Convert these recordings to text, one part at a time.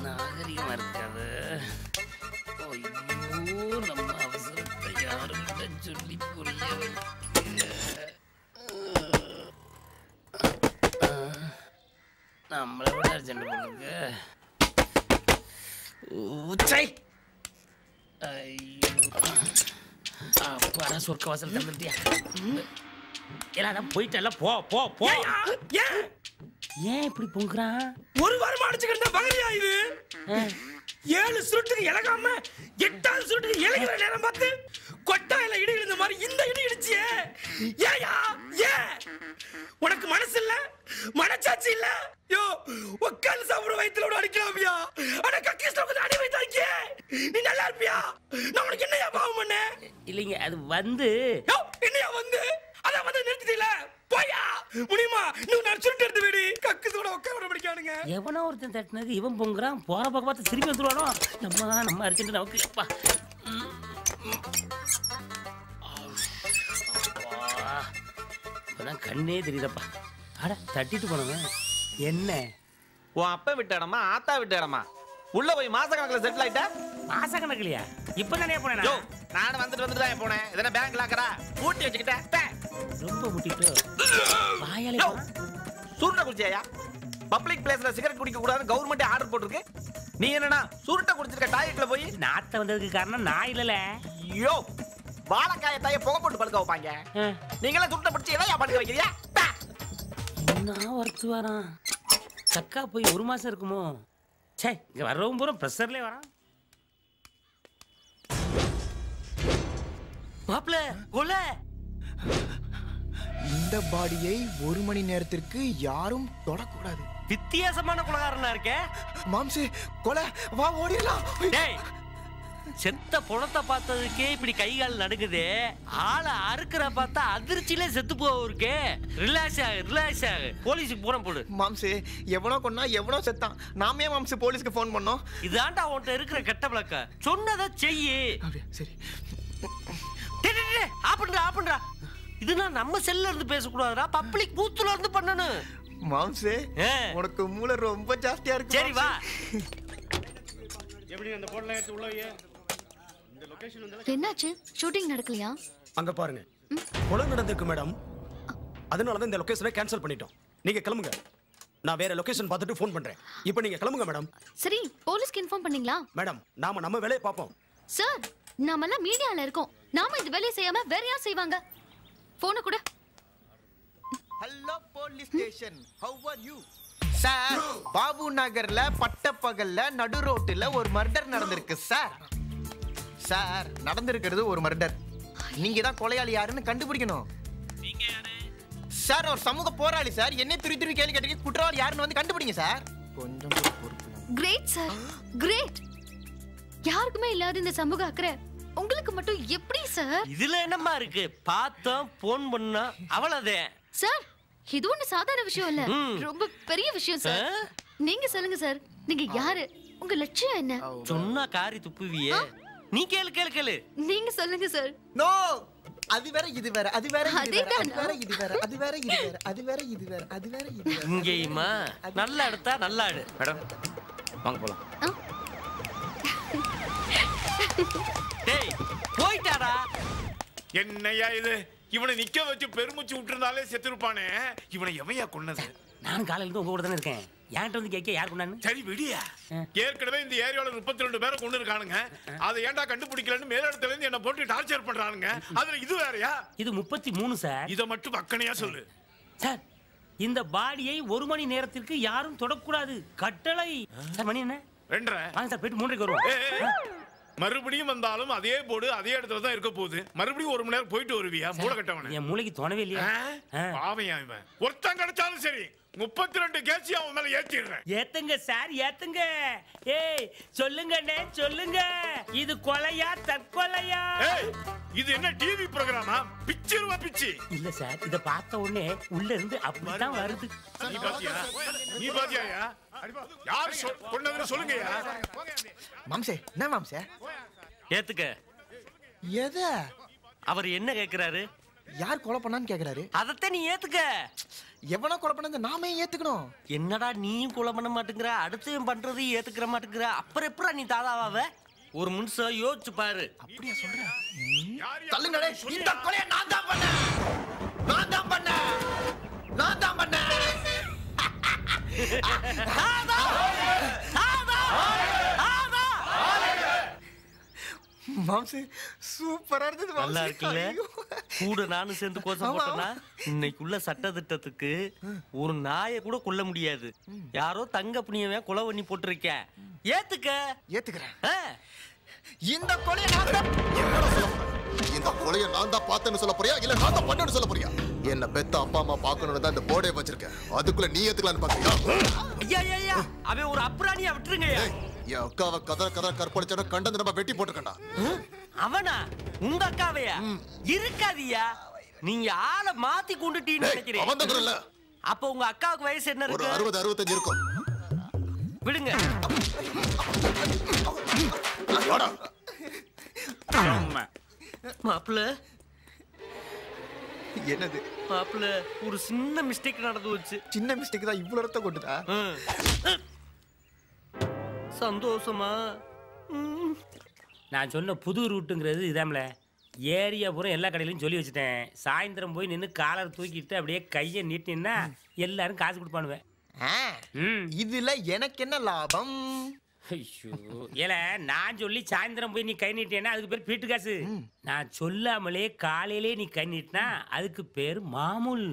நாகரிகமா இருக்காது. ஐயோ, நம்ம அவசரத்தை யாருக்கிட்ட சொல்லி புரிய நம்மளை விட அர்ஜென்ட் பண்ணுங்க. அப்பா சொர்க்க வாசல் தந்துட்டியா? எல்லாம் போயிட்டல, போ போ போ. ஏன் இப்படி பொங்குறான்? ஒரு வாரமா அடிச்சுக்கிட்டு பகலியா இது? 7 சுருட்டுக்கு இலகாம 8வது சுருட்டுக்கு இலகிற நேரம் பார்த்து கொட்டாயில இடி இழுந்த மாதிரி இந்த இடி இடிச்சியே. ஏயா ஏன் உனக்கு மனசு இல்ல, மனச்சாட்சி இல்ல? யோ உட்கார்ந்து சாப்பிட வயிற்றுல அடிக்கலாமியா? ஆனா கக்கீஸ்ல கொஞ்சம் அடி வைத்தாக்கே நீ நல்லா இருப்பியா? நான் உனக்கு என்னையா பாவம் பண்ண? இல்லைங்க, அது வந்து என்னையா வந்து அதான் வந்து நிறுத்திட்டீல. போயா முடியுமா? இன்னும் நான் சுருட்டு எடுத்து விடு. கக்கீஸோட உட்கார பிடிக்கானுங்க. எவனோ ஒருத்தன் தட்டினது இவன் பொங்குறான். போற பக்கம் பார்த்து திரும்பி வந்துருவானோ? நம்ம அர்ஜென்ட் நமக்கு. அப்பா இப்பதான் கண்ணே தெரியுதப்பா. அட தட்டிட்டு போனவன் என்ன? உன் அப்பா விட்ட இடமா ஆத்தா விட்ட இடமா? உள்ள போய் மாச கணக்குல செட்டில் ஆயிட்டா? மாச கணக்குலையா? இப்ப தானே போனேன். நானும் வந்துட்டு தான் போனேன். இதென்ன பேங்க் லாக்கரா பூட்டி வச்சுக்கிட்டேன். ரொம்ப முட்டிட்டு வாயாலே சுருட்ட குடிச்சியா? பப்ளிக் பிளேஸ்ல சிகரெட் குடிக்க கூடாது கவர்மெண்ட் ஆர்டர் போட்டிருக்கு. நீ என்னன்னா சுருட்ட குடிச்சிருக்க டாய்லெட்ல போய் நாத்த வந்ததுக்கு காரணம் நான் இல்லல. ஐயோ வாழைக்காய தாய புகை போட்டு படுக்க வைப்பாங்க. நீங்களே சுருட்ட பிடிச்சி எதையா படுக்க வைக்கிறியா? நான் ஒருத்து வரான். சக்கா போய் 1 மாசம் இருக்குமோ? சே, இங்க வர்றவும் பூரா ப்ரெஷர்லேயே வரான். மாப்ள கொல. இந்த பாடியை 1 மணி நேரத்திற்கு யாரும் தொடக்கூடாது. வித்தியாசமான கொலகாரனா இருக்கே. மாம்சே கொலை, வா ஓடிடலாம். டேய், செத்த பொணத்தை பார்த்ததுக்கே இப்படி கை கால் நடுங்குது. ஆளை அறுக்கிற பார்த்தா அதிர்ச்சியிலே செத்து போவருக்கு. ரிலாக்ஸ் ஆகு. போலீஸுக்கு போன போடு. மாம்சே எவனோ கொன்னா எவனோ செத்தான். நாமே மாம்சே போலீஸ்க்கு ஃபோன் பண்ணோம். இதாண்டா உன்கிட்ட இருக்கிற கெட்ட பழக்க. சொன்னதை செய்யு. சரி. ஆப்பண்டா. இதுனா நம்ம செல்ல இருந்து பேசக்கூடாதுடா. பப்ளிக் பூத்துல இருந்து பண்ணணும். மாம்சே உனக்கு மூளை ரொம்ப ஜாஸ்தியா இருக்கு. சரி வா. எப்படி அந்த போன்ல எடுத்து உள்ள வையே. இந்த லொகேஷன் வந்து என்னாச்சு? ஷூட்டிங் நடக்கலையா? அங்க பாருங்க, கொலை நடந்திருக்கு மேடம். அதனால தான் இந்த லொகேஷனை கேன்சல் பண்ணிட்டோம். நீங்க கிளம்புங்க. நான் வேற லொகேஷன் பார்த்துட்டு ஃபோன் பண்றேன். இப்போ நீங்க கிளம்புங்க மேடம். சரி, போலீஸ்க்கு இன்ஃபார்ம் பண்ணீங்களா? மேடம், நாம நம்ம வேலையை பார்ப்போம். சார், நாமெல்லாம் மீடியால இருக்கோம். நாம இந்த வேலையை செய்யாம வேற யார் செய்வாங்க? போன கூட. Hello police station, how are you? Sir, Babu நகர்ல பட்டப்பகல்ல நடு ரோட்டுல ஒரு மர்டர் நடந்திருக்கு சார். சார், நடந்திருக்கிறது ஒரு மர்டர். நீங்க தான் கொலையாளி யாருன்னு கண்டுபிடிக்கணும். நீங்க யாரு? சார், ஒரு சமூக போராளி சார். என்ன துரி கேள்வி கேட்டீங்க. குற்றவாளி யாருன்னு வந்து கண்டுபிடிங்க சார். கொஞ்சம் பொறுப்பு. Great sir, great. யாருக்குமே இல்லாத இந்த சமூக அக்கறை உங்களுக்கு மட்டும் எப்படி சார்? இதுல என்னமா இருக்கு? பார்த்தோம், போன் பண்ணா, அவ்வளவுதான் சார். இது ஒண்ணு சாதாரண விஷயம் இல்ல, ரொம்ப பெரிய விஷயம் சார். நீங்க சொல்லுங்க சார், நீங்க யாரு? உங்க லட்சியம் என்ன? சொன்னா காரி துப்புவியே. நீ கேளு. நீங்க சொல்லுங்க சார். நோ, அது வேற இது வேற, அது வேற இது வேற, அது வேற இது வேற, அது வேற இது வேற, அது வேற இது வேற, அது வேற இது வேற. இங்கேயுமா நல்லா எடுத்தா நல்லா ஆடு. மேடம் வாங்க போலாம். டேய் போய்ட்டாடா. என்னையா இது? இவனை நிக்க வச்சு பெருமுச்சு விட்டுருந்தாலே செத்துருப்பானே. இவனை எவையா கொன்னது? நான் காலையில இருந்து உங்க கூட தானே இருக்கேன். என்கிட்ட வந்து கேட்க யார் கொண்டான்னு? சரி விடியா. ஏற்கனவே இந்த ஏரியாவில் 32 பேரை கொண்டு இருக்கானுங்க. அதை ஏன்டா கண்டுபிடிக்கலன்னு மேலிடத்துல இருந்து என்ன போட்டு டார்ச்சர் பண்றானுங்க. அதுல இது வேறயா? இது 33 சார். இதை மட்டும் பக்கனையா சொல்லு சார். இந்த பாடியை 1 மணி நேரத்திற்கு யாரும் தொடக்கூடாது. கட்டளை. சார் மணி என்ன? 2:30. வாங்க சார், போயிட்டு 3:30 வருவோம். மறுபடியும் வந்தாலும் அதே போர்டு அதே இடத்துல தான் இருக்க போகுது. மறுபடியும் 1 மணி நேரம் போயிட்டு வருவியா? மூளை கட்டவன. என் மூளைக்கு தோணவே இல்லையா? பாவையா இவன். ஒருத்தன் கிடைச்சாலும் சரி 32 கேசி அவன் மேல ஏத்திடுறேன். ஏத்துங்க சார், ஏத்துங்க. ஏய் சொல்லுங்கண்ணே, சொல்லுங்க. இது கொலையா தற்கொலையா? இது என்ன டிவி ப்ரோகிராமா? பிச்சிருவா பிச்சி. இல்ல சார், இத பார்த்த உடனே உள்ள இருந்து அப்படிதான் வருது. நீ பாத்தியாயா? யார் கொண்டதுன்னு சொல்லுங்கயா. மாம்சே, என்ன மாம்சே? ஏத்துக்க. எதை? அவர் என்ன கேக்குறாரு? யார் கொலை பண்ணான்னு கேக்குறாரு. அதத்தான் நீ ஏத்துக்க. எவனா கொலை பண்ணது நாமே ஏத்துக்கணும். என்னடா நீயும் கொலை பண்ண மாட்டேங்கிற, அடுத்தவன் பண்றதையும் ஏத்துக்கிற மாட்டேங்கிற, அப்புறம் எப்படா நீ தாதாவாவ? ஒரு நிமிஷம் யோசிச்சு பாரு. அப்படியா சொல்ற? தள்ளுங்களே, இந்த கொலையை நான் தான் பண்ணேன். நான் தான் பண்ணேன். நான் தான் பண்ணேன். மாம்சு சூப்பரா இருந்தது. நல்லா இருக்குல்ல? கூட நானும் சேர்ந்து கோசம் போட்டேன்னா இன்னைக்குள்ள சட்ட திட்டத்துக்கு ஒரு நாயை கூட கொல்ல முடியாது. யாரோ தங்க புண்ணியவன் கொலை பண்ணி போட்டிருக்கேன். ஏத்துக்கிறேன். இந்த கொலையை நான் தான் இந்த கொலையை நான் தான் பார்த்தேன்னு சொல்ல போறியா இல்ல நான் தான் பண்ணேன்னு சொல்ல போறியா? என்ன பெத்த அப்பா அம்மா பார்க்கணும்னு தான் இந்த போர்டே வச்சிருக்கேன். அதுக்குள்ள நீ ஏத்துக்கலான்னு பாக்குறியா? ஐயா அவன் ஒரு அப்புறாணியா விட்டுருங்க. என் அக்காவை கதற கற்பழிச்சா கண்டந்து நம்ம வெட்டி போட்டுக்கண்டா. அவனா உங்க அக்காவையா? இருக்காதியா, நீங்க ஆளை மாத்தி கொண்டுட்டீன்னு நினைக்கிறேன். அவன் தான் இல்ல. அப்ப உங்க அக்காவுக்கு வயசு என்ன ஒரு இருக்கு? 60-65 இருக்கும். விடுங்க. மாப்பிள்ள என்னது மாப்பிள்ள, ஒரு சின்ன மிஸ்டேக் நடந்து வச்சு. சின்ன மிஸ்டேக் தான் இவ்வளவு ரத்த கொட்டுதா? சந்தோஷமா? நான் சொன்ன புது ரூட்டுங்கிறது இதாம்ல. ஏரியா பூரா எல்லா கடையிலையும் சொல்லி வச்சுட்டேன். சாயந்தரம் போய் நின்று காலர் தூக்கிட்டு அப்படியே கையை நீட்டினா எல்லாரும் காசு கொடுப்பானுவேன். இதுல எனக்கு என்ன லாபம்? ஐயோ ஏல, நான் சொல்லி சாயந்தரம் போய் நீ கை நீட்டினா அதுக்கு பேர் பீட்டு காசு. நான் சொல்லாமலே காலையிலே நீ கை நீட்டினா அதுக்கு பேர் மாமூல்.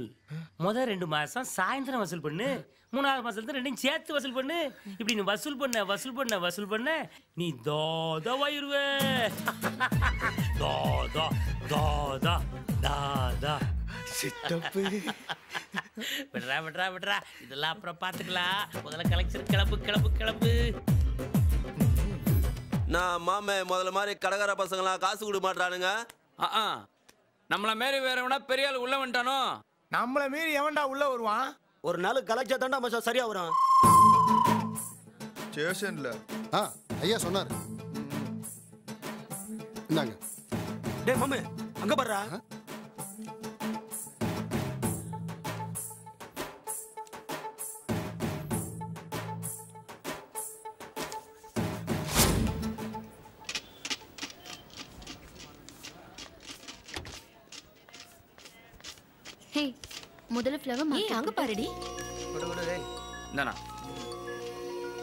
முதல் 2 மாசம் சாயந்தரம் வசூல் பண்ணு, 3ஆவது மாசத்துல ரெண்டையும் சேர்த்து வசூல் பண்ணு. இப்படி நீ வசூல் பண்ண நீ தோதவாயிருவே. விடுறா இதெல்லாம் அப்புறம் பாத்துக்கலாம். முதல்ல கலெக்ஷன் கிளம்பு. நான் மாமே முதல்ல மாதிரி கடகார பசங்களாம் காசு கொடுக்க மாட்டானுங்க. நம்மள மாரி வேறவனா பெரிய ஆள் உள்ள வந்துட்டானோ? நம்மள மீறி எவன்டா உள்ள வருவான்? ஒரு நாள் கலெக்டா தாண்டா மச்சா சரியா வரும். ஸ்டேஷன்ல ஐயா சொன்னாரு. என்னங்க டேய் மாமே அங்க பாருடா. ஹே, முதல்ல ஃப்ளவர் மார்க்கெட் அங்க பாருடி. என்னண்ணா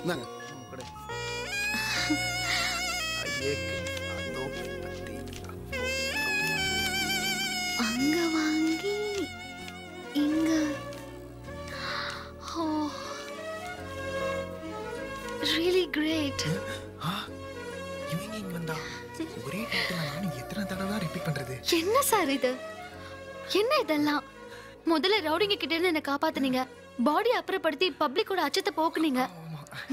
என்னங்க அங்க வாங்கி இங்க. ஓ, ரியலி கிரேட். இவங்க இங்க வந்தா ஒரே டைட்டில் நானும் எத்தனை தடவை தான் ரிப்பீட் பண்றது? என்ன சார் இது? என்ன இதெல்லாம்? முதல்ல ரவுடிங்க கிட்ட இருந்து என்ன காப்பாத்துனீங்க. பாடி அப்புறப்படுத்தி பப்ளிக்கோட அச்சத்தை போக்குனீங்க.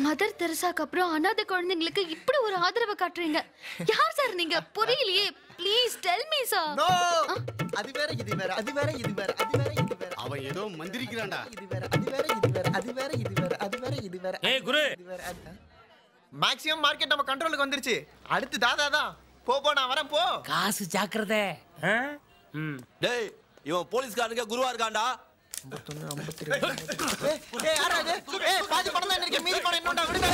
மதர் தெரசாக்கு அப்புறம் அனாதை குழந்தைங்களுக்கு இப்படி ஒரு ஆதரவை காட்டுறீங்க. யார் சார் நீங்க? புரியலையே. Please tell me sir. No, அது வேற இது வேற, அது வேற இது வேற, அது வேற இது வேற. அவன் ஏதோ மந்திரிக்கிறான்டா. இது வேற, அது வேற இது வேற, அது வேற இது வேற, அது வேற இது வேற. ஏய் குரு, மேக்ஸிமம் மார்க்கெட் நம்ம கண்ட்ரோலுக்கு வந்துருச்சு. அடுத்து தாதா தான். போ நான் வரேன் போ. காசு ஜாக்கிரதை. டேய் இவன் போலீஸ்காரனுக்கு குருவா இருக்கான்டா. ஏய் யாரா இது? ஏய் பாதி பணம் தான் இருக்கு, மீதி பணம் என்னடா விடுங்க.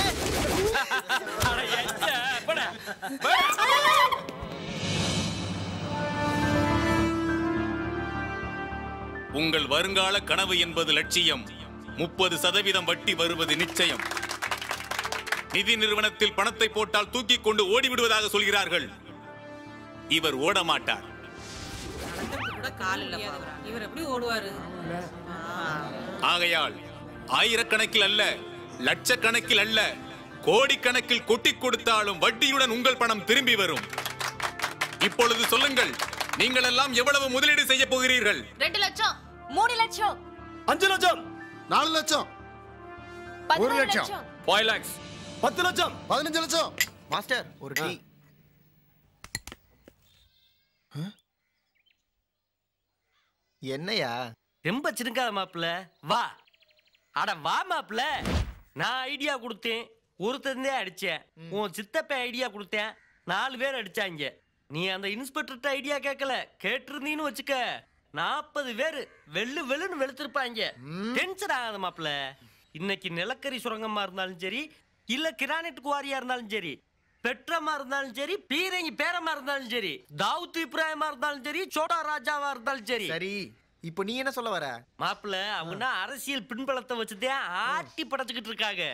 உங்கள் வருங்கால கனவு என்பது லட்சியம். 30% வட்டி வருவது நிச்சயம். நிதி நிறுவனத்தில் பணத்தை போட்டால் தூக்கிக் கொண்டு ஓடிவிடுவதாக சொல்கிறார்கள். இவர் ஓட மாட்டார். ஆகையால் ஆயிரக்கணக்கில் அல்ல, லட்சக்கணக்கில் அல்ல, கோடிக்கணக்கில் கொட்டி கொடுத்தாலும் வட்டியுடன் உங்கள் பணம் திரும்பி வரும். இப்பொழுது சொல்லுங்கள், நீங்கள் எல்லாம் எவ்வளவு முதலீடு செய்ய போகிறீர்கள்? 2 லட்சம், 3 லட்சம், 5 லட்சம், 4 லட்சம், 1 லட்சம், 5 lakhs, 10 லட்சம், 15 லட்சம். மாஸ்டர் ஒரு டீ. என்னையா ரொம்ப சின்னுக்காத மாப்பிள்ள, வா. அட வா மாப்பிள்ள. நான் ஐடியா கொடுத்தேன், ஒருத்தந்தே அடிச்சேன். உன் சித்தப்ப ஐடியா கொடுத்தேன், 4 பேர் அடிச்சாங்க. நீ அந்த இன்ஸ்பெக்டர்ட்ட ஐடியா கேட்கல. கேட்டிருந்தீன்னு வச்சுக்க, 40 பேரு வெள்ளு வெள்ளுன்னு வெளுத்திருப்பாங்க. டென்ஷன் ஆகாத மாப்பிள்ள. இன்னைக்கு நிலக்கரி சுரங்கமா இருந்தாலும் சரி, இல்ல கிரானைட் குவாரியா இருந்தாலும் சரி, பெட்ரமா இருந்தாலும் சரி, பீரங்கி பேரமா இருந்தாலும் சரி, தாவூத் இப்ராஹிமா இருந்தாலும் சரி, சோடா ராஜாவா இருந்தாலும் சரி. சரி, இப்போ நீ என்ன சொல்ல வர? மாப்பிள்ள, அவங்க அரசியல் பின்பலத்தை வச்சுதான் ஆட்டி படைச்சுக்கிட்டு இருக்காங்க.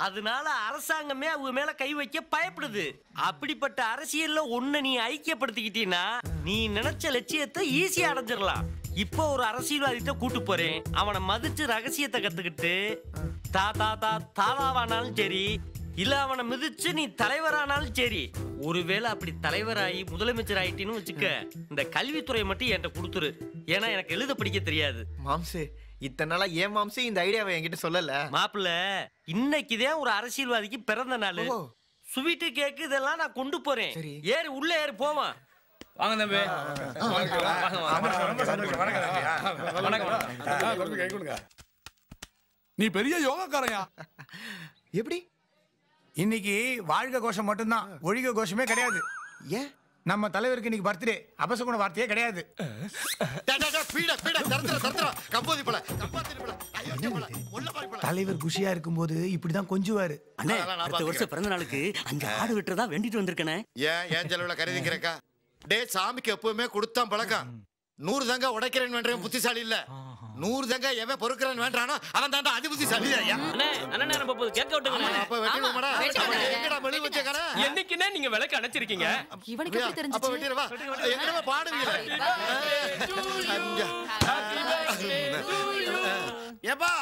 அதனால அரசாங்கமே அவங்க மேல கை வைக்க பயப்படுது. அப்படிப்பட்ட அரசியல்ல ஒண்ணு நீ ஐக்கியப்படுத்திக்கிட்டீன்னா நீ நினைச்ச லட்சியத்தை ஈஸியா அடைஞ்சிடலாம். இப்போ ஒரு அரசியல்வாதிட்ட கூட்டு போறேன். அவனை மதிச்சு ரகசியத்தை கத்துக்கிட்டு தாதாவானாலும் சரி, இல்ல அவனை மிதிச்சு நீ தலைவரானாலும் சரி. ஒருவேளை அப்படி தலைவராகி முதலமைச்சர் ஆயிட்டின்னு வச்சுக்க, இந்த கல்வித்துறை மட்டும் என்கிட்ட கொடுத்துரு. ஏன்னா எனக்கு எழுத படிக்க தெரியாது. மாம்சு, இத்தனை நாளா ஏன் மாம்சு இந்த ஐடியாவை என்கிட்ட சொல்லல? மாப்பிள்ள, இன்னைக்குதான் ஒரு அரசியல்வாதிக்கு பிறந்த நாள். ஸ்வீட்டு கேக்கு இதெல்லாம் நான் கொண்டு போறேன். ஏறு, உள்ள ஏறு, போவான். வாங்க தம்பி. நீ பெரிய யோகாக்காரையா? எப்படி? இன்னைக்கு வாழ்க கோஷம் மட்டும்தான், ஒழிக கோஷமே கிடையாது. ஏன்? நம்ம தலைவருக்கு இன்னைக்கு பர்த்டே. அபசகுண வார்த்தையே கிடையாது. தலைவர் குஷியா இருக்கும்போது இப்படிதான் கொஞ்சுவாரு. அண்ணே, அடுத்த வருஷம் பிறந்த நாளுக்கு 5 ஆடு விட்டுறதா வேண்டிட்டு வந்திருக்கேன். ஏன் செலவுல கருதிங்கிறக்கா? டே, சாமிக்கு எப்பவுமே கொடுத்தான் பழக்கம். 100 தங்க உடைக்கிறேன் வேண்டாம் புத்திசாலி இல்ல. 100 தங்க எவன் பொறுக்கிறேன் வேண்டானோ அவன் தாண்டா அது புத்திசாலி. என்னைக்குன்னா நீங்க விளக்கு அணைச்சிருக்கீங்க. இவனுக்கு எப்படி தெரிஞ்சுச்சு? பாடுவீங்க. ஏப்பா,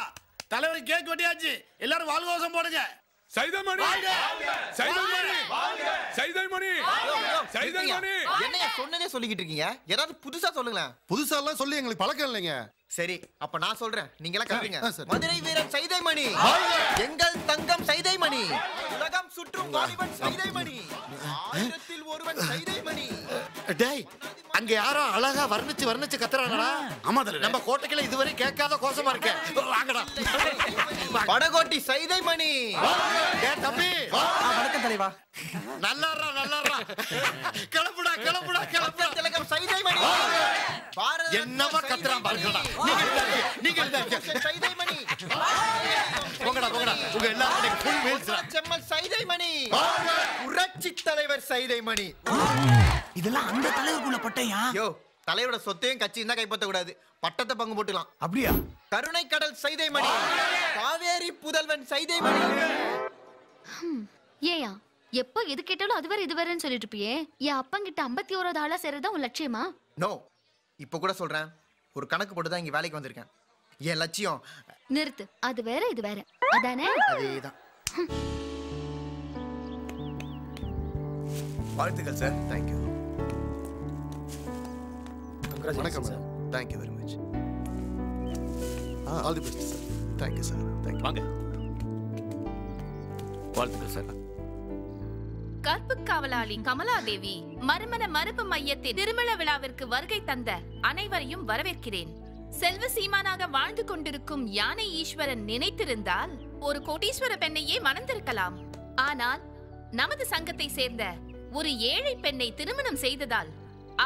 தலைவர் கேக் வெட்டியாச்சு, எல்லாரும் வாழ்கோசம் போடுங்க. சைதைமணி, சைதைமணி, சைதைமணி, சைதைமணி. என்னையா சொன்னதே சொல்லிக்கிட்டு இருக்கீங்க? ஏதாவது புதுசா சொல்லுங்களேன். புதுசா எல்லாம் சொல்லி எங்களுக்கு பழக்கம் இல்லைங்க. சரி, அப்ப நான் சொல்றேன், நீங்க எல்லாம் கேளுங்க. மதுரை வீரன் சைதைமணி, எங்கள் தங்கம் சைதைமணி, உலகம் சுற்றும் வாலிபன் சைதைமணி, 1000ல் ஒருவன் சைதைமணி. டேய், அங்க யாரோ அழகா வர்ணிச்சு கத்துறாங்கடா. ஆமா, நம்ம கோட்டைக்குள்ள இதுவரை கேட்காத கோஷமா இருக்க. வாங்கடா. படகோட்டி சைதைமணி. டேய் தம்பி. வணக்கம் தலைவா. நல்லாரா. கிளம்புடா. திலகம் சைதைமணி. என்னமா கத்துறான் பாருங்கடா. நீங்க சைதைமணி. போங்கடா. உங்க எல்லாரும் ஃபுல் மீல்ஸ். செம்மல் சைதைமணி. புரட்சி தலைவர் சைதைமணி. இதெல்லாம் அந்த தலைவருக்குள்ள பட்டையா? யோ, தலைவரோட சொத்தையும் கட்சியும் தான் கைப்பற்ற கூடாது. பட்டத்தை பங்கு போட்டுலாம். அப்படியா? கருணை கடல் சைதைமணி, காவேரி புதல்வன் சைதைமணி. ஏயா, எப்போ எது கேட்டாலும் அது வேற இது வேறன்னு சொல்லிட்டு இருப்பியே. என் அப்பங்கிட்ட 51வது ஆளா சேர்றதா உன் லட்சியமா? நோ, இப்ப கூட சொல்றேன். ஒரு கணக்கு போட்டு தான் இங்க வேலைக்கு வந்திருக்கேன். என் லட்சியம். நிறுத்து, அது வேற இது வேற, அதானே? அதேதான். வாழ்த்துக்கள் சார். தேங்க்யூ. வணக்கம் sir. Thank you very much. All the best sir. Thank you sir. Thank you. வாங்க. வாழ்த்துக்கள் சார். கற்பு காவலாளி கமலாதேவி மறுமண மறுப்பு மையத்தின் திருமண விழாவிற்கு வருகை தந்த அனைவரையும் வரவேற்கிறேன். செல்வ சீமானாக வாழ்ந்து கொண்டிருக்கும் யானை ஈஸ்வரன் நினைத்திருந்தால் ஒரு கோடீஸ்வர பெண்ணையே மணந்திருக்கலாம். ஆனால் நமது சங்கத்தை சேர்ந்த ஒரு ஏழை பெண்ணை திருமணம் செய்ததால்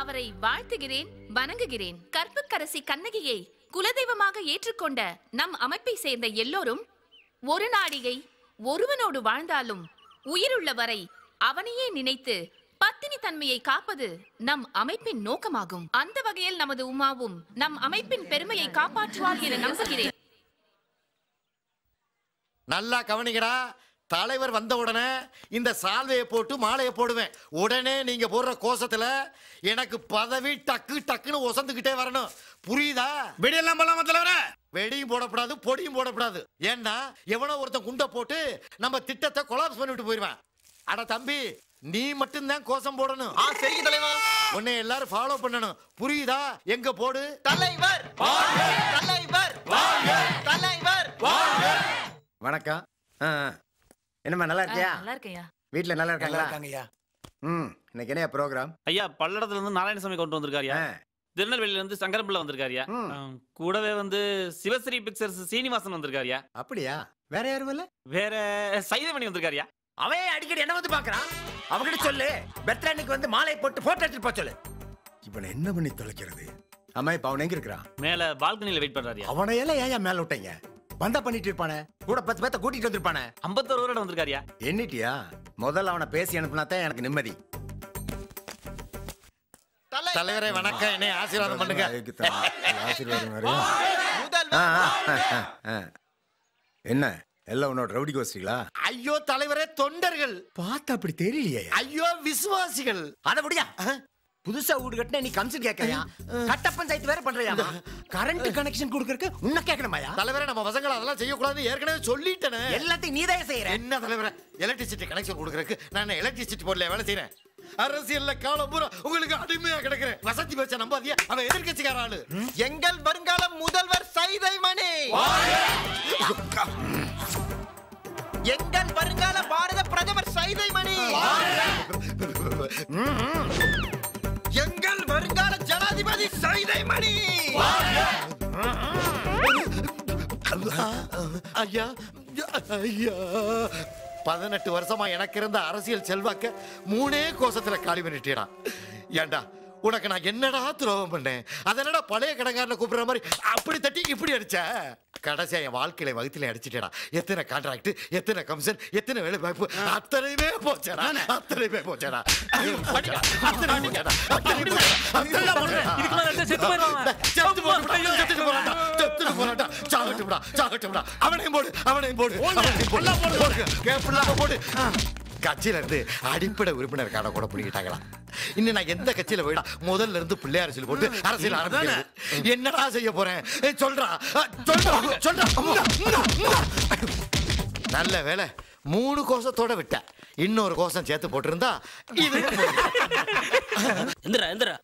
அவரை வாழ்த்துகிறேன், வணங்குகிறேன். கற்புக்கரசி கண்ணகியை குலதெய்வமாக ஏற்றுக்கொண்ட நம் அமைப்பை சேர்ந்த எல்லோரும் ஒரு நாடிகை ஒருவனோடு வாழ்ந்தாலும் உயிருள்ள வரை அவனையே நினைத்து பத்தினி தன்மையை காப்பது நம் அமைப்பின் நோக்கமாகும். அந்த வகையில் நமது உமாவும் நம் அமைப்பின் பெருமையை காப்பாற்றுவாள் என நம்புகிறேன். நல்லா கவனிங்கடா. தலைவர் வந்த உடனே இந்த சால்வையை போட்டு மாலையை போடுவேன். உடனே நீங்க போடுற கோஷத்துல எனக்கு பதவி டக்குன்னு ஒசந்துகிட்டே வரணும். புரியுதா? வெடியெல்லாம் போலாமா தலைவரே? வெடியும் போடக்கூடாது, பொடியும் போடக்கூடாது. ஏன்னா எவனோ ஒருத்தன் குண்டை போட்டு நம்ம திட்டத்தை கொலாப்ஸ் பண்ணிவிட்டு போயிருவேன். அட தம்பி, நீ மட்டும்தான் கோஷம் போடணும். சரி தலைவா. உன்னை எல்லாரும் ஃபாலோ பண்ணணும். புரியுதா? எங்க போடு. தலைவர், தலைவர், தலைவர். வணக்கம். என்னம்மா, நல்லா இருக்கியா? நல்லா இருக்கையா. வீட்டுல நல்லா இருக்காங்களா? இருக்காங்கய்யா. இன்னைக்கு என்ன ப்ரோக்ராம்? ஐயா, பல்லடத்துல இருந்து நாராயணசாமி கொண்டு வந்திருக்காருயா. திருநெல்வேலியில இருந்து சங்கரம்பிள்ளை வந்திருக்காருயா. கூடவே வந்து சிவஸ்ரீ பிக்சர்ஸ் சீனிவாசன் வந்திருக்காருயா. அப்படியா? வேற யாரும் இல்ல? வேற சைதமணி வந்திருக்காருயா. அவன் அடிக்கடி என்ன வந்து பாக்குறான். அவங்கிட்ட சொல்லு, பர்த்டே அன்னைக்கு வந்து மாலை போட்டு போட்டோ எடுத்துட்டு போ சொல்லு. இவனை என்ன பண்ணி தொலைக்கிறது? அம்மா இப்ப அவன் எங்க இருக்கிறான்? மேல பால்கனில வெயிட் பண்றாரியா? அவனை எல்லாம் ஏன் மேல விட்டீங்க? பந்தா பண்ணிட்டு இருப்பானே, கூட 10 பேத்த கூட்டிட்டு வந்திருப்பானே. 51 வருடம் வந்திருக்காரியா? எண்ணிட்டியா? முதல்ல அவனை பேசி அனுப்புனாதான் எனக்கு நிம்மதி. தலைவரே வணக்கம், என்னை ஆசீர்வாதம் பண்ணுங்க. என்ன எல்லாம் உன்னோட ரவுடி கோஷ்டிகளா? ஐயோ தலைவரே, தொண்டர்கள். பார்த்தா அப்படி தெரியலையே. ஐயோ விசுவாசிகள். அத முடியா? புதுசா வீடு கட்டின நீ கம்சன் கேட்கறியா? கட்ட பஞ்சாயத்து வேற பண்றியா? கரண்ட் கனெக்ஷன் கொடுக்கறதுக்கு உன்ன கேட்கணுமாயா? தலைவரே, நம்ம பசங்களை அதெல்லாம் செய்யக்கூடாதுன்னு ஏற்கனவே சொல்லிட்டேனே. எல்லாத்தையும் நீதான் செய்யற. என்ன தலைவரே, எலக்ட்ரிசிட்டி கனெக்ஷன் கொடுக்கறதுக்கு நான் எலக்ட்ரிசிட்டி போர்ட்ல வேலை செய்யறேன். அரசியல்ல காலம் பூரா உங்களுக்கு அடிமையா கிடக்குறேன். வசதி பேச்ச நம்பாதியா? அவன் எதிர்க்கட்சிக்கார ஆளு. எங்கள் வருங்கால முதல்வர் சைதைமணி, எங்கள் வருங்கால பாரத பிரதமர் சைதைமணி, எங்கள் வருங்கால ஜனாதிபதி சைதைமணி. ஐயா ஐயா, 18 வருஷமா எனக்கு இருந்த அரசியல் செல்வாக்க 3 கோசத்துல காலி பண்ணிட்டேடா. ஏண்டா உனக்கு நான் என்னடா துரோகம் பண்ணேன்? அதனடா பழைய கடங்காரனை கூப்பிடுற மாதிரி அப்படி தட்டி இப்படி அடிச்ச. கடைசியா என் வாழ்க்கையில வகுத்துல அடிச்சுட்டேடா. எத்தனை கான்ட்ராக்ட், எத்தனை கமிஷன், எத்தனை வேலை வாய்ப்பு, அத்தனையுமே போச்சடா. அத்தனையுமே போச்சடா. அவனையும் போடு, அவனையும் போடு, போடு. கட்சியில இருந்து அடிப்படை உறுப்பினர் கார்டை கூட பிடிக்கிட்டாங்களா? இன்னும் நான் எந்த கட்சியில போயிடா முதல்ல இருந்து பிள்ளை அரசியல் போட்டு அரசியல் ஆரம்பிக்கிறது. என்னடா செய்ய போறேன்? சொல்றா சொல்றா. நல்ல வேலை 3 கோஷத்தோட விட்ட. இன்னொரு கோஷம் சேர்த்து போட்டிருந்தா இது. எந்திரா எந்திரா.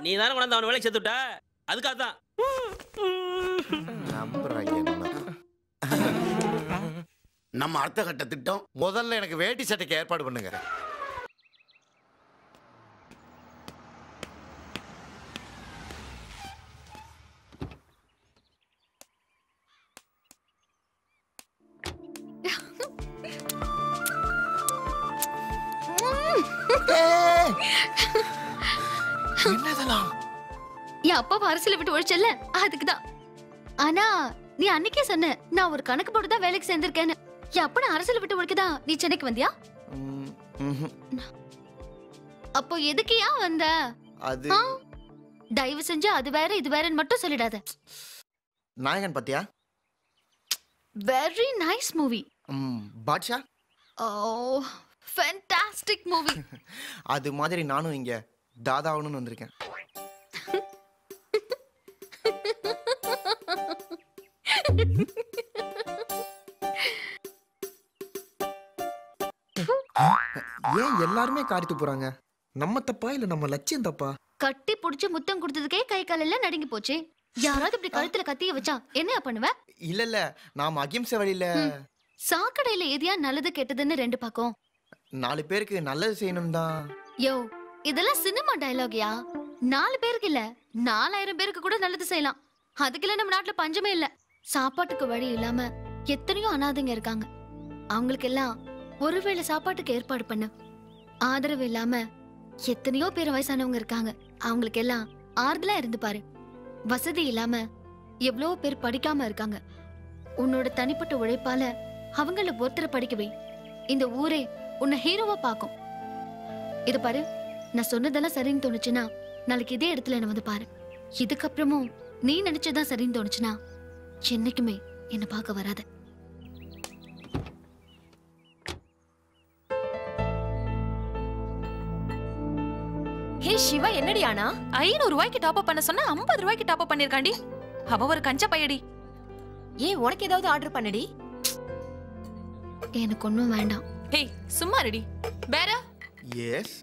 நீ தானே கொண்டாந்து அவன் வேலைக்கு சேர்த்துட்ட, அதுக்காக தான். நம்ம அடுத்த கட்ட திட்டம், முதல்ல எனக்கு வேட்டி சட்டைக்கு ஏற்பாடு பண்ணுங்க. என்னதெல்லாம்? என் அப்பா அரசியல விட்டு ஒழிச்சல, அதுக்குதான். ஆனா நீ அன்னைக்கே சொன்ன நான் ஒரு கணக்கு போட்டு தான் வேலைக்கு சேர்ந்திருக்கேன்னு. என் அப்பா அரசியல விட்டு ஒழிக்கதா நீ சென்னைக்கு வந்தியா? அப்போ எதுக்கியா வந்த? அது தயவு செஞ்சு அது வேற இது வேறன்னு மட்டும் சொல்லிடாத. நாயகன் பத்தியா? Very nice movie. Baashha? Oh fantastic movie. அது மாதிரி நானும் இங்க தாதாவணும்னு வந்திருக்கேன். ஏன் எல்லாருமே காரித்து போறாங்க? நம்ம தப்பா இல்ல நம்ம லட்சியம் தப்பா? கட்டி புடிச்சு முத்தம் கொடுத்ததுக்கே கை கால் எல்லாம் நடுங்கி போச்சு. யாராவது இப்படி கழுத்துல கத்திய வச்சா என்ன பண்ணுவ? இல்ல இல்ல, நாம அகிம்சை வழியில. சாக்கடையில எதையா நல்லது கெட்டதுன்னு 2 பக்கம். 4 பேருக்கு நல்லது செய்யணும் தான். யோ, இதெல்லாம் சினிமா டயலாக்யா. 4 பேருக்கு இல்ல 4000 பேருக்கு கூட நல்லது செய்யலாம். அதுக்குள்ள நம்ம நாட்டுல பஞ்சமே இல்ல. சாப்பாட்டுக்கு வழி இல்லாம எத்தனையோ அனாதைங்க இருக்காங்க. அவங்களுக்கு எல்லாம் ஒருவேளை சாப்பாட்டுக்கு ஏற்பாடு பண்ண. ஆதரவு இல்லாம எத்தனையோ பேர் வயசானவங்க இருக்காங்க. அவங்களுக்கு எல்லாம் ஆறுதலா இருந்து பாரு. வசதி இல்லாம எவ்வளவு பேர் படிக்காம இருக்காங்க. உன்னோட தனிப்பட்ட உழைப்பால அவங்கள ஒருத்தரை படிக்கவே இந்த ஊரே உன்னை ஹீரோவா பாக்கும். இது பாரு, நான் சொன்னதெல்லாம் சரின்னு தோணுச்சுன்னா நாளைக்கு இதே இடத்துல என்ன வந்து பாரு. இதுக்கப்புறமும் நீ நினைச்சதான் சரின்னு தோணுச்சுன்னா என்னைக்குமே என்ன பார்க்க வராத. ஹே சிவா, என்னடி ஆனா 500 ரூபாய்க்கு டாப் அப் பண்ண சொன்னா 50 ரூபாய்க்கு டாப் அப் பண்ணிருக்காண்டி. அவ ஒரு கஞ்ச பையடி. ஏன் உனக்கு ஏதாவது ஆர்டர் பண்ணடி? எனக்கு ஒண்ணும் வேண்டாம். ஹே சும்மா ரெடி. வேற? எஸ்.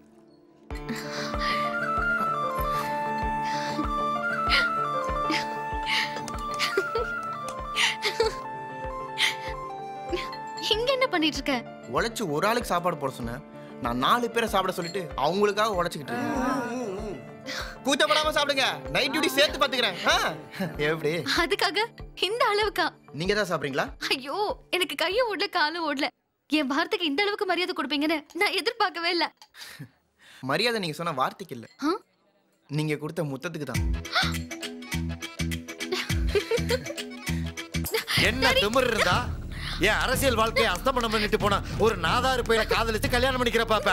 இங்க என்ன பண்ணிட்டு இருக்க? உழைச்சு ஒரு ஆளுக்கு சாப்பாடு போட சொன்னேன். நான் 4 பேரை சாப்பிட சொல்லிட்டு அவங்களுக்காக உழைச்சிக்கிட்டு இருக்கேன். கூச்சப்படாம சாப்பிடுங்க. நைட் டியூட்டி சேர்த்து பாத்துக்கிறேன். எப்படி? அதுக்காக இந்த அளவுக்கா? நீங்க தான் சாப்பிடுறீங்களா? ஐயோ, எனக்கு கையும் ஓடல காலும் ஓடல. என் பாரத்துக்கு இந்த அளவுக்கு மரியாதை கொடுப்பீங்கன்னு நான் எதிர்பார்க்கவே இல்ல. மரியாதை நீங்க சொன்ன வார்த்தைக்கு இல்ல, நீங்க கொடுத்த முத்தத்துக்கு தான். என்ன திமிர் இருந்தா என் அரசியல் வாழ்க்கையை அஸ்தமனம் பண்ணிட்டு போன ஒரு நாதாரு பையனை காதலிச்சு கல்யாணம் பண்ணிக்கிற பாப்ப.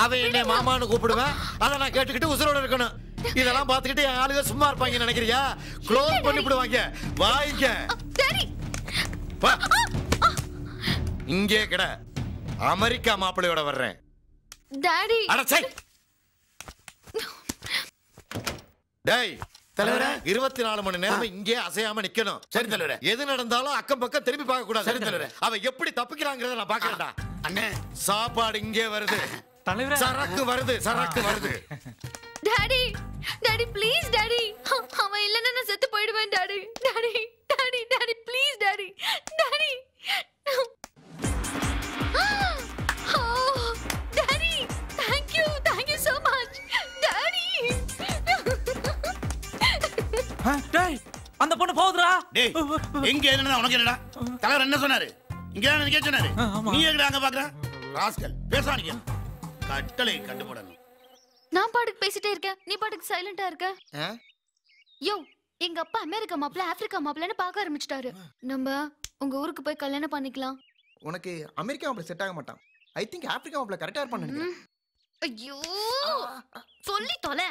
அவன் என்னை மாமான்னு கூப்பிடுவேன், அதை நான் கேட்டுக்கிட்டு உசுரோட இருக்கணும். இதெல்லாம் பார்த்துக்கிட்டு என் ஆளுங்க சும்மா இருப்பாங்க நினைக்கிறியா? க்ளோஸ் பண்ணிவிடுவாங்க. வாங்க இங்கே கிட. அமெரிக்கா மாப்பிள்ளையோட வர்றேன். டாடி டேய் தலைவரே, 24 மணி நேரம் இங்கே அசையாம நிக்கணும். சரி தலைவரே. எது நடந்தாலும் அக்கம் பக்கம் திரும்பி பார்க்க கூடாது. சரி தலைவரே. அவ எப்படி தப்பிக்கிறாங்கறத நான் பார்க்கறேன்டா. அண்ணே சாப்பாடு இங்கே வருது. தலைவரே சரக்கு வருது, சரக்கு வருது. டாடி டாடி ப்ளீஸ் டாடி, அவன் இல்லைன்னா நான் செத்து போயிடுவேன் daddy. Daddy daddy daddy please daddy. Daddy daddy thank you so much daddy. டேய் அந்த பொண்ணு போகுதுடா. டேய் எங்க என்னடா உனக்கு என்னடா? தலைவர் என்ன சொன்னாரு? இங்க என்ன கேட்க சொன்னாரு? நீ எங்கடா அங்க பாக்குற? ராஸ்கல் பேசாதீங்க. கட்டளை கண்டு போடணும். நான் பாட்டுக்கு பேசிட்டே இருக்கேன், நீ பாட்டுக்கு சைலண்டா இருக்க. யோ எங்க அப்பா அமெரிக்கா மாப்பிள்ள ஆப்பிரிக்கா மாப்பிள்ளன்னு பார்க்க ஆரம்பிச்சிட்டாரு. நம்ம உங்க ஊருக்கு போய் கல்யாணம் பண்ணிக்கலாம். உனக்கு அமெரிக்கா மாப்பிள்ள செட் ஆக மாட்டான். ஐ திங்க் ஆப்பிரிக்கா மாப்பிள்ள கரெக்டா இருப்பான்னு நினைக்கிறேன். ஐயோ சொல்லி தொலை.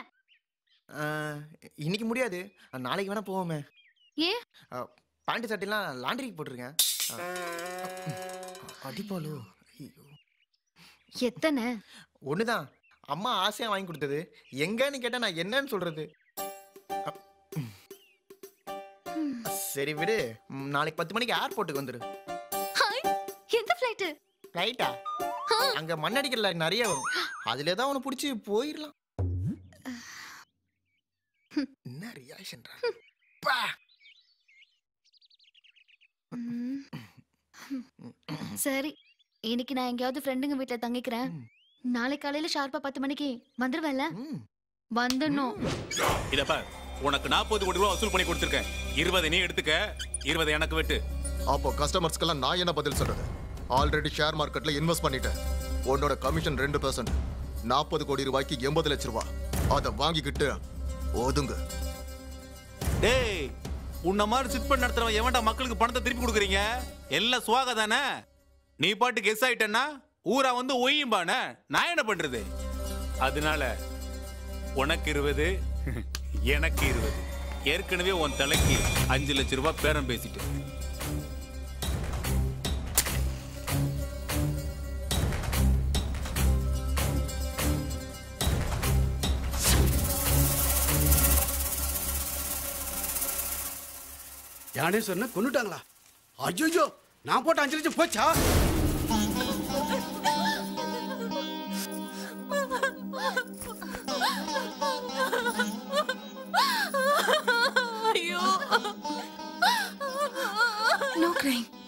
இன்னைக்கு முடியாது, நாளைக்கு வேணா போவோமே. ஏன்? பேண்ட் சட்டைலாம் லாண்டரிக்கு போட்டிருக்கேன். அடிப்பாலோ? எத்தனை? ஒண்ணுதான். அம்மா ஆசையா வாங்கி கொடுத்தது. எங்கன்னு கேட்டா நான் என்னன்னு சொல்றது? சரி விடு, நாளைக்கு 10 மணிக்கு ஏர்போர்ட்டுக்கு வந்துரு. எந்த ஃளைட்? ஃளைட்டா? அங்க மண்ணடிக்கல நிறைய வரும், அதுல தான் உன புடிச்சு போயிரலாம். என்ன ரியாக்ஷன்? சரி, இன்னைக்கு நான் எங்கேயாவது ஃப்ரெண்டுங்க வீட்டுல தங்கிக்கிறேன். நாளை காலையில ஷார்ப்பா 10 மணிக்கு வந்துருவேன்ல? வந்துடணும். இத பார், உனக்கு 40 கோடி ரூபாய் வசூல் பண்ணி கொடுத்திருக்கேன். 20 நீ எடுத்துக்க, 20 எனக்கு வெட்டு. அப்போ கஸ்டமர்ஸ்க்கெல்லாம் நான் என்ன பதில் சொல்றது? ஆல்ரெடி ஷேர் மார்க்கெட்ல இன்வெஸ்ட் பண்ணிட்டேன். உன்னோட கமிஷன் 2%. 40 கோடி ரூபாய்க்கு 80 லட்சம் ரூபாய். அதை வாங்கிக்கிட்டு ஒதுங்க. டேய், உன்ன மாதிரி சிட் பண்ண நடத்துறவன் எவன்டா மக்களுக்கு பணத்தை திருப்பி கொடுக்குறீங்க? எல்லாம் சுவாக தானே. நீ பாட்டு கெஸ் ஆயிட்டேன்னா ஊரா வந்து ஒய்யும்பானே, நான் என்ன பண்றது? அதனால உனக்கு 20, எனக்கு 20. ஏற்கனவே உன் தலைக்கு 5 லட்சம் ரூபாய் பேரம் பேசிட்டு. யானேஸ்வரனை கொன்னுட்டாங்களா? ஐயோ, நான் போட்ட 5 லட்சம் போச்சா? ஐயோ,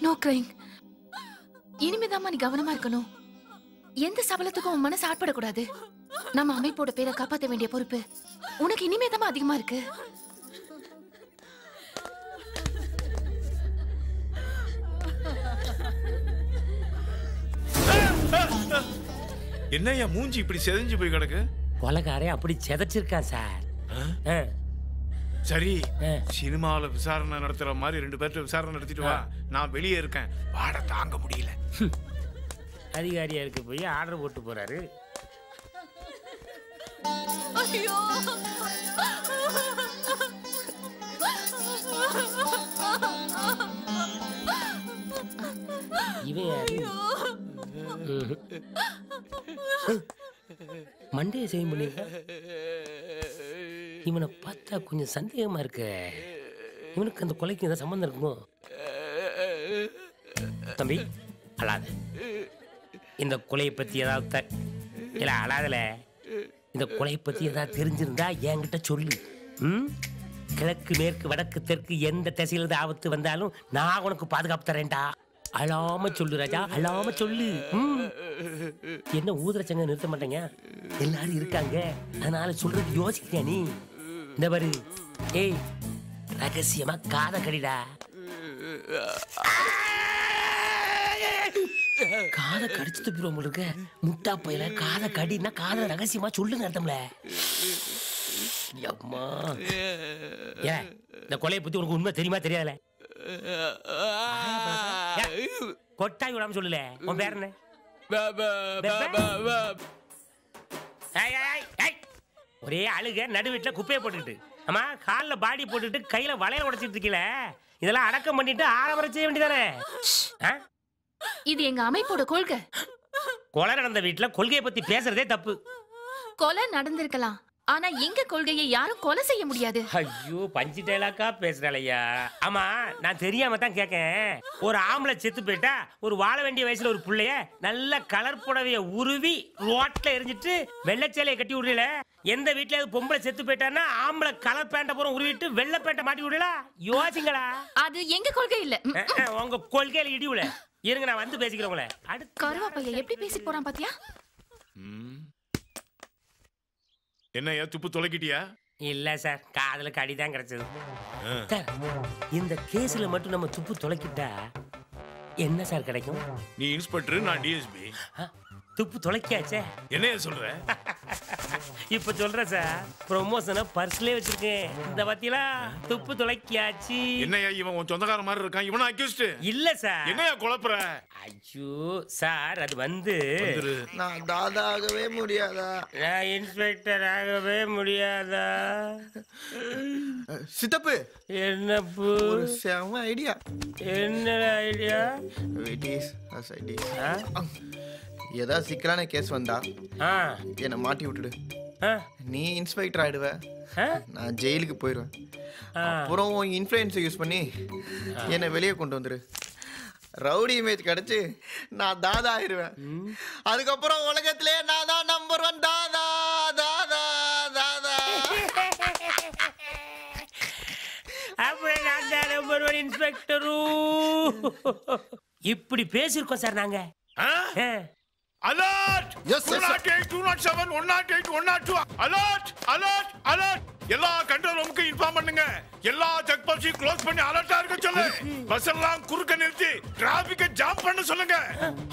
நோ கிரைங். இனிமேதாம்மா நீ கவனமா இருக்கணும். எந்த சபலத்துக்கும் உன் மனசு ஆட்படக்கூடாது. நம்ம அமைப்போட பேரை காப்பாற்ற வேண்டிய பொறுப்பு உனக்கு இனிமேதாம்மா அதிகமா இருக்கு. என்னையா மூஞ்சி இப்படி செதஞ்சு போய் கிடக்கு? கொலைகாரே அப்படி செதைச்சிருக்கான் சார். சரி, சினிமாவில் விசாரணை நடத்துற மாதிரி 2 பேர்ட்ட விசாரணை நடத்திட்டு வா. நான் வெளியே இருக்கேன், வாட தாங்க முடியல. அதிகாரியா இருக்க போய் ஆர்டர் போட்டு போறாரு. ஐயோ, இவன் யாரு? மண்டையை செய்யும் பண்ணி இவனை பார்த்தா கொஞ்சம் சந்தேகமா இருக்கு. இவனுக்கு அந்த கொலைக்கு ஏதாவது சம்பந்தம் இருக்குமோ? தம்பி அழாத. இந்த கொலையை பத்தி ஏதாவது இல்ல அழாதல. இந்த கொலையை பத்தி ஏதாவது தெரிஞ்சிருந்தா என்கிட்ட சொல்லு. கிழக்கு மேற்கு வடக்கு தெற்கு எந்த திசையிலிருந்து ஆபத்து வந்தாலும் நான் உனக்கு பாதுகாப்பு தரேன்டா. அழாம சொல்லு ராஜா, அழாம சொல்லு. என்ன ஊதுரச்சங்க நிறுத்த மாட்டேங்க, எல்லாரும் இருக்காங்க. அதனால சொல்றது யோசிக்கிறியா நீ? இந்த பாரு, ஏய் ரகசியமா காதை கடிடா. காதை கடிச்சு துப்பிடுவோம் இருக்க முட்டா பையில காதை கடினா காதை ரகசியமா சொல்லுங்க அர்த்தம்ல. அம்மா ஏன் இந்த கொலையை பத்தி உனக்கு உண்மை தெரியுமா தெரியாதுல? கொட்டாய் விடாம சொல்லல. உன் பேர் என்ன? ஒரே அழுக நடு வீட்டுல குப்பையை போட்டுக்கிட்டு ஆமா காலில் பாடி போட்டுட்டு கையில வளையல் உடைச்சிட்டு இருக்கீல. இதெல்லாம் அடக்கம் பண்ணிட்டு ஆரம்பரை செய்ய வேண்டியதானே? இது எங்க அமைப்போட கொள்கை. கொலை நடந்த வீட்டுல கொள்கையை பத்தி பேசுறதே தப்பு. கொலை நடந்திருக்கலாம், ஆனா எங்க கொள்கையை யாரும் கொலை செய்ய முடியாது. ஐயோ பஞ்சு டைலாக்கா பேசுறாளையா. ஆமா நான் தெரியாம தான் கேட்கேன். ஒரு ஆம்பளை செத்து போயிட்டா ஒரு வாழ வேண்டிய வயசுல ஒரு புள்ளைய நல்ல கலர் புடவைய உருவி ரோட்ல எரிஞ்சிட்டு வெள்ளைச்சேலையை கட்டி விடுறீல. எந்த வீட்லயாவது பொம்பளை செத்து போயிட்டான்னா ஆம்பளை கலர் பேண்ட பூரா உருவிட்டு வெள்ளை பேண்ட மாட்டி விடல. யோசிங்களா? அது எங்க கொள்கை இல்ல. உங்க கொள்கையில இடிவுல இருங்க, நான் வந்து பேசிக்கிறவங்கள. கருவாப்பைய எப்படி பேசி போறான் பாத்தியா? என்னையா துப்பு தொலைக்கிட்டியா? இல்ல சார், காதல கடிதான் கிடைச்சது. இந்த கேஸ்ல மட்டும் நம்ம துப்பு தொலைக்கிட்டா என்ன சார் கிடைக்கும்? நீ இன்ஸ்பெக்டர், நான் டிஎஸ்பி. துப்பு தொலைக்காச்சே. என்னைய சொல்ற? இப்ப சொல்றேன் சார், ப்ரொமோஷனை பர்ஸ்லயே வச்சிருக்கேன். இந்த பாத்தீங்களா துப்பு தொலைக்காச்சு. என்னையா இவன் உன் சொந்தக்கார மாதிரி இருக்கான்? இவனா அக்யூஸ்ட்? இல்ல சார். என்னையா குழப்பற? ஐயோ சார், அது வந்து நான் தாதாகவே முடியாதா? நான் இன்ஸ்பெக்டர் ஆகவே முடியாதா? சித்தப்பு என்னப்பு? ஒரு செம ஐடியா. என்ன ஐடியா? ஏதாவது சிக்கலான கேஸ் வந்தா என்ன மாட்டி விட்டுடு. நீ இன்ஸ்பெக்டர் ஆயிடுவ, நான் ஜெயிலுக்கு போயிடுவேன். அப்புறம் உன் இன்ஃப்ளூயன்ஸை யூஸ் பண்ணி என்னை வெளியே கொண்டு வந்துரு. ரவுடி இமேஜ் கிடைச்சு நான் தாதா ஆயிடுவேன். அதுக்கப்புறம் உலகத்திலே நான் தான் நம்பர் 1 தாதா தாதா தாதா. அப்படியே நான் தான் நம்பர் 1 இன்ஸ்பெக்டரு. இப்படி பேசியிருக்கோம் சார் நாங்க. அலர்ட்! 208, 207, 108, 102. அலர்ட்! அலர்ட்! அலர்ட்! எல்லா கண்ட்ரோல் ரூமுக்கு இன்ஃபார்ம் பண்ணுங்க. எல்லா செக் போஸ்டையும் க்ளோஸ் பண்ணி அலர்ட்டா இருக்க சொல்லு. பஸ் எல்லாம் குறுக்க நிறுத்தி டிராபிக்கை ஜாம் பண்ண சொல்லுங்க.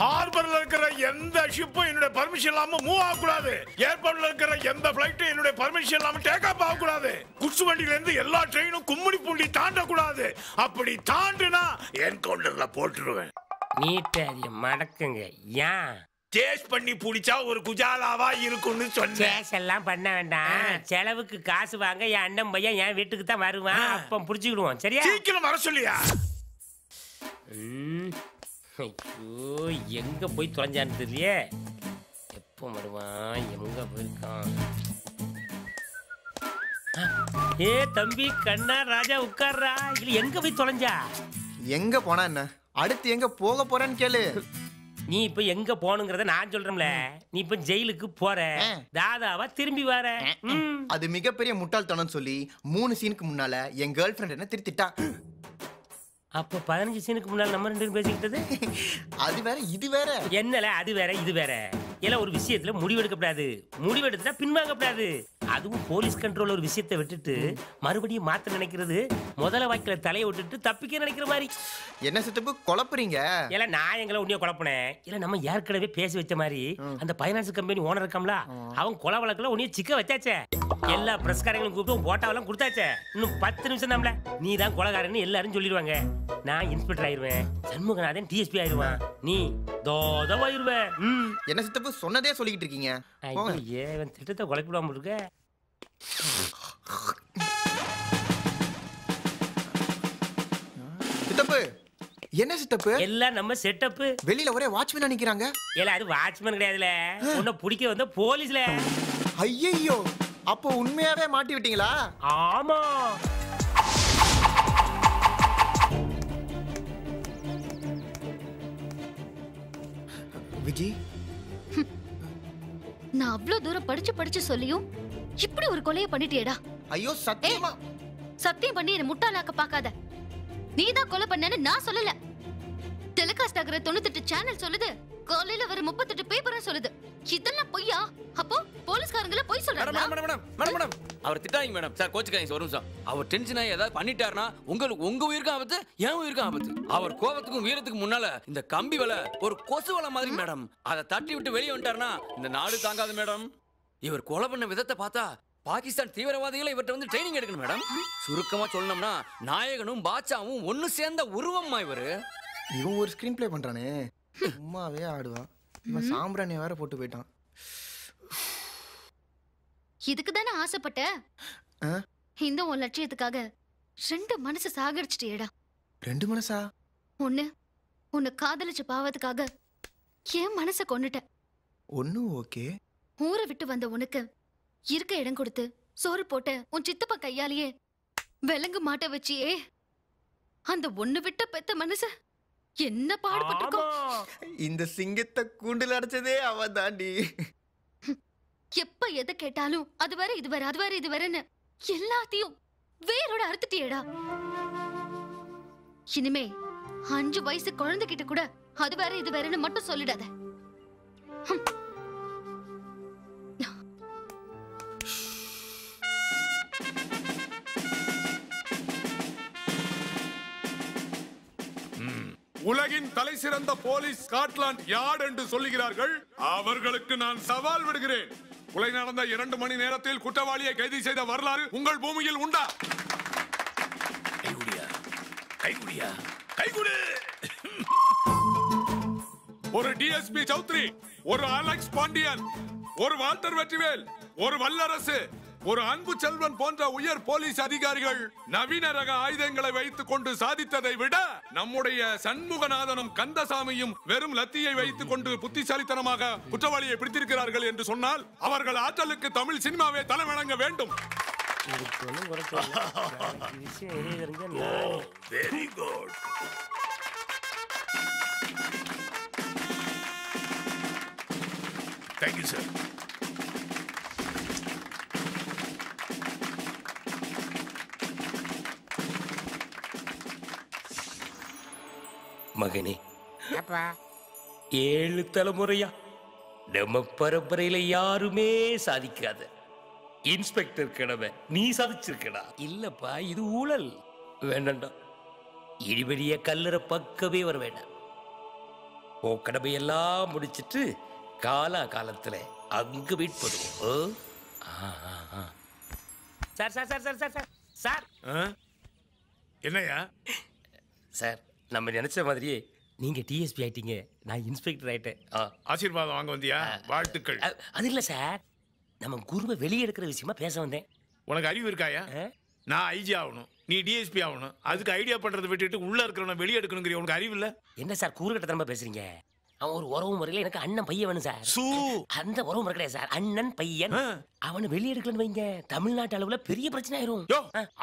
ஹார்பர்ல இருக்கிற எந்த ஷிப்பும் என்னுடைய பர்மிஷன் இல்லாம மூவ் ஆக கூடாது. ஏர்போர்ட்ல இருக்கிற எந்த ஃளைட்டும் என்னுடைய பர்மிஷன் இல்லாம டேக் ஆஃப் ஆக கூடாது. குட்ஸ் வண்டியில இருந்து எல்லா ட்ரெயினும் கும்மிடி பூண்டி தாண்ட கூடாது. அப்படி தாண்டுனா என்கவுண்டர்ல போட்டுருவேன். நீட்டாதிய மடக்குங்க. ஏன் கேஸ் பண்ணி புடிச்சா ஒரு குஜாலாவா இருக்கும்னு சொன்னேன். கேஸ் எல்லாம் பண்ண வேண்டாம். செலவுக்கு காசு வாங்க என் அண்ணன் பையன் என் வீட்டுக்கு தான் வருவான். அப்ப புடிச்சுக்கிடுவோம். சரியா? சீக்கிரம் வர சொல்லியா? ஐயோ எங்க போய் தொலைஞ்சான்னு தெரியலையே. எப்போ வருவான்? எங்க போயிருக்கான்? ஏ தம்பி கண்ணா ராஜா உட்கார்றா. இல்ல எங்க போய் தொலைஞ்சா? எங்க போனா என்ன? அடுத்து எங்க போக போறேன்னு கேளு. நீ இப்ப எங்க போனுங்கறத நான் சொல்றேன்ல. நீ இப்ப ஜெயிலுக்கு போற, தாதாவா திரும்பி வர. அது மிகப்பெரிய முட்டாள்தனம் சொல்லி 3 சீனுக்கு முன்னால என் கேர்ள் ஃப்ரெண்ட் என்ன திருத்திட்டா. அப்ப 15 சீனுக்கு முன்னால நம்ம 2 பேரும் பேசிக்கிட்டது அது வேற இது வேற. என்னல அது வேற இது வேற? எல்லாம் ஒரு விஷயத்துல முடிவெடுக்கப்படாது. முடிவெடுத்தா பின்வாங்கப்படாது. அதுவும் போலீஸ் கண்ட்ரோல் ஒரு விஷயத்தை விட்டுட்டு மறுபடியும் மாத்த நினைக்கிறது முதல வாய்க்கில தலையை விட்டுட்டு தப்பிக்க நினைக்கிற மாதிரி. என்ன சித்தப்பு குழப்புறீங்க? இல்ல நான் எங்களை உன்னைய குழப்பினேன். இல்ல நம்ம ஏற்கனவே பேசி வச்ச மாதிரி அந்த பைனான்ஸ் கம்பெனி ஓனர் இருக்காம்ல, அவன் கொலை வழக்குல உன்னைய சிக்க வச்சாச்சே. எல்லா பிரஸ்காரங்களும் கூப்பிட்டு போட்டாவெல்லாம் கொடுத்தாச்சே. இன்னும் 10 நிமிஷம் தான்ல நீ தான் கொலைகாரன்னு எல்லாரும் சொல்லிடுவாங்க. நான் இன்ஸ்பெக்டர் ஆயிருவேன், சண்முகநாதன் டிஎஸ்பி ஆயிருவான், நீ தோதவாயிருவ. என்ன சித்தப்பு சொன்னதே சொல்லிக்கிட்டு இருக்கீங்க? ஏன் திட்டத்தை குழப்பிடாம இருக்க? சித்தப்பு என்ன சித்தப்பு? எல்லாம் நம்ம செட்டப். வெளியில ஒரே வாட்ச்மேன் நிக்கிறாங்க. இல்ல அது வாட்ச்மேன் கிடையாதுல, உன்னை பிடிக்க வந்த போலீஸ்ல. ஐயோ, அப்போ உண்மையாவே மாட்டி விட்டீங்களா? ஆமா. விஜி, நான் அவ்வளவு தூரம் படிச்சு சொல்லியும் இப்படி ஒரு கொலையை பண்ணிட்டியேடா. ஐயோ சத்தியமா சத்தியம் பண்ணி என்ன முட்டாளாக்க பாக்காத. நீதான் கொலை பண்ணேன்னு நான் சொல்லல. டெலிகாஸ்ட் ஆகிற 98 சேனல் சொல்லுது. காலையில வர 38 பேப்பர் சொல்லுது. இதெல்லாம் பொய்யா? அப்போ போலீஸ்காரங்கள பொய் சொல்றாங்களா? மேடம் அவர் திட்டாதீங்க மேடம். சார் கோச்சுக்காதீங்க ஒரு நிமிஷம். அவர் டென்ஷன் ஆகி ஏதாவது பண்ணிட்டாருன்னா உங்க உயிருக்கும் ஆபத்து, என் உயிருக்கும் ஆபத்து. அவர் கோபத்துக்கும் வீரத்துக்கும் முன்னால இந்த கம்பி வலை ஒரு கொசு வலை மாதிரி மேடம். அதை தட்டி விட்டு வெளியே வந்துட்டாருன்னா இந்த நாடு தாங்காது மேடம். இவர் கொலை பண்ண விதத்தை பார்த்தா பாகிஸ்தான் தீவிரவாதிகளை இவர்கிட்ட வந்து ட்ரைனிங் எடுக்கணும் மேடம். சுருக்கமா சொல்லணும்னா நாயகனும் பாட்சாவும் ஒன்னு சேர்ந்த உருவமா இவரு. இவன் ஒரு ஸ்கிரீன் பிளே பண்றானே, சும்மாவே ஆடுவான். இவன் சாம்பிராணி வேற போட்டு போயிட்டான். இதுக்கு தானே ஆசைப்பட்ட? இந்த உன் லட்சியத்துக்காக 2 மனசு சாகடிச்சிட்டியேடா. 2 மனசா? ஒண்ணு உன்னை காதலிச்ச பாவத்துக்காக என் மனசை கொன்னுட்ட. ஒண்ணு ஓகே. ஊரை விட்டு வந்த உனக்கு இருக்க இடம் கொடுத்து சோறு போட்ட உன் சித்தப்பா கையாலேயே விலங்கு மாட்ட வச்சியே. அந்த ஒண்ணு விட்ட பெத்த மனச என்ன பாடுபட்டிருக்கோம். இந்த சிங்கத்தை கூண்டில் அடைச்சதே அவன் தாண்டி. எப்ப எதை கேட்டாலும் அது வேற இது வேற, அது வேற இது வேறன்னு எல்லாத்தையும் வேரோட அறுத்துட்டியேடா. இனிமே 5 வயசு குழந்தைகிட்ட கூட அது வேற இது வேறன்னு மட்டும் சொல்லிடாத. உலகின் தலை சிறந்த போலீஸ் ஸ்காட்லாந்து யார்டு என்று சொல்லுகிறார்கள். அவர்களுக்கு நான் சவால் விடுகிறேன். கொலை நடந்த 2 மணி நேரத்தில் குற்றவாளியை கைது செய்த வரலாறு உங்கள் பூமியில் உண்டா? கைகுடி. ஒரு டிஎஸ்பி சௌத்ரி, ஒரு அலெக்ஸ் பாண்டியன், ஒரு வால்டர் வெற்றிவேல், ஒரு வல்லரசு, ஒரு அன்பு செல்வன் போன்ற உயர் போலீஸ் அதிகாரிகள் நவீன ரக ஆயுதங்களை வைத்துக் கொண்டு சாதித்ததை விட நம்முடைய சண்முகநாதனும் கந்தசாமியும் வெறும் லத்தியை வைத்துக் கொண்டு புத்திசாலித்தனமாக குற்றவாளியை பிடித்திருக்கிறார்கள் என்று சொன்னால் அவர்கள் ஆற்றலுக்கு தமிழ் சினிமாவே தலை வணங்க வேண்டும். Very good. Thank you sir. மகனே, 7 தலைமுறையா நம்ம பரம்பரையில யாருமே சாதிக்காத இன்ஸ்பெக்டர் கடமை நீ சாதிச்சிருக்கடா. இல்லப்பா, இது ஊழல். வேண்டாம்டா, இடிபடிய கல்லற பக்கமே வர வேண்டாம். ஓ கடமையெல்லாம் முடிச்சிட்டு காலத்துல அங்க வெயிட் பண்ணுவோம். Sir sir sir sir sir sir sir என்னையா சார், நம்ம நினைச்ச மாதிரியே நீங்க டிஎஸ்பி ஆயிட்டீங்க, நான் இன்ஸ்பெக்டர் ஆயிட்டேன். ஆசீர்வாதம் வாங்க வந்தியா? வாழ்த்துக்கள். அது இல்ல சார், நம்ம குருவை வெளியே எடுக்கிற விஷயமா பேச வந்தேன். உனக்கு அறிவு இருக்காயா? நான் ஐஜி ஆகணும், நீ டிஎஸ்பி ஆகணும். அதுக்கு ஐடியா பண்றதை விட்டுட்டு உள்ள இருக்கிறவன வெளியே எடுக்கணுங்கிற உனக்கு அறிவு இல்ல? என்ன சார் கூறுகட்டத்தனமா பேசுறீங்க? அவன் ஒரு உறவு முறையில எனக்கு அண்ணன் பையன் வேணும் சார். அந்த உறவு முறை கிடையாது சார், அண்ணன் பையன். அவனை வெளியே எடுக்கலன்னு வைங்க, தமிழ்நாட்டு அளவுல பெரிய பிரச்சனை ஆயிரும்.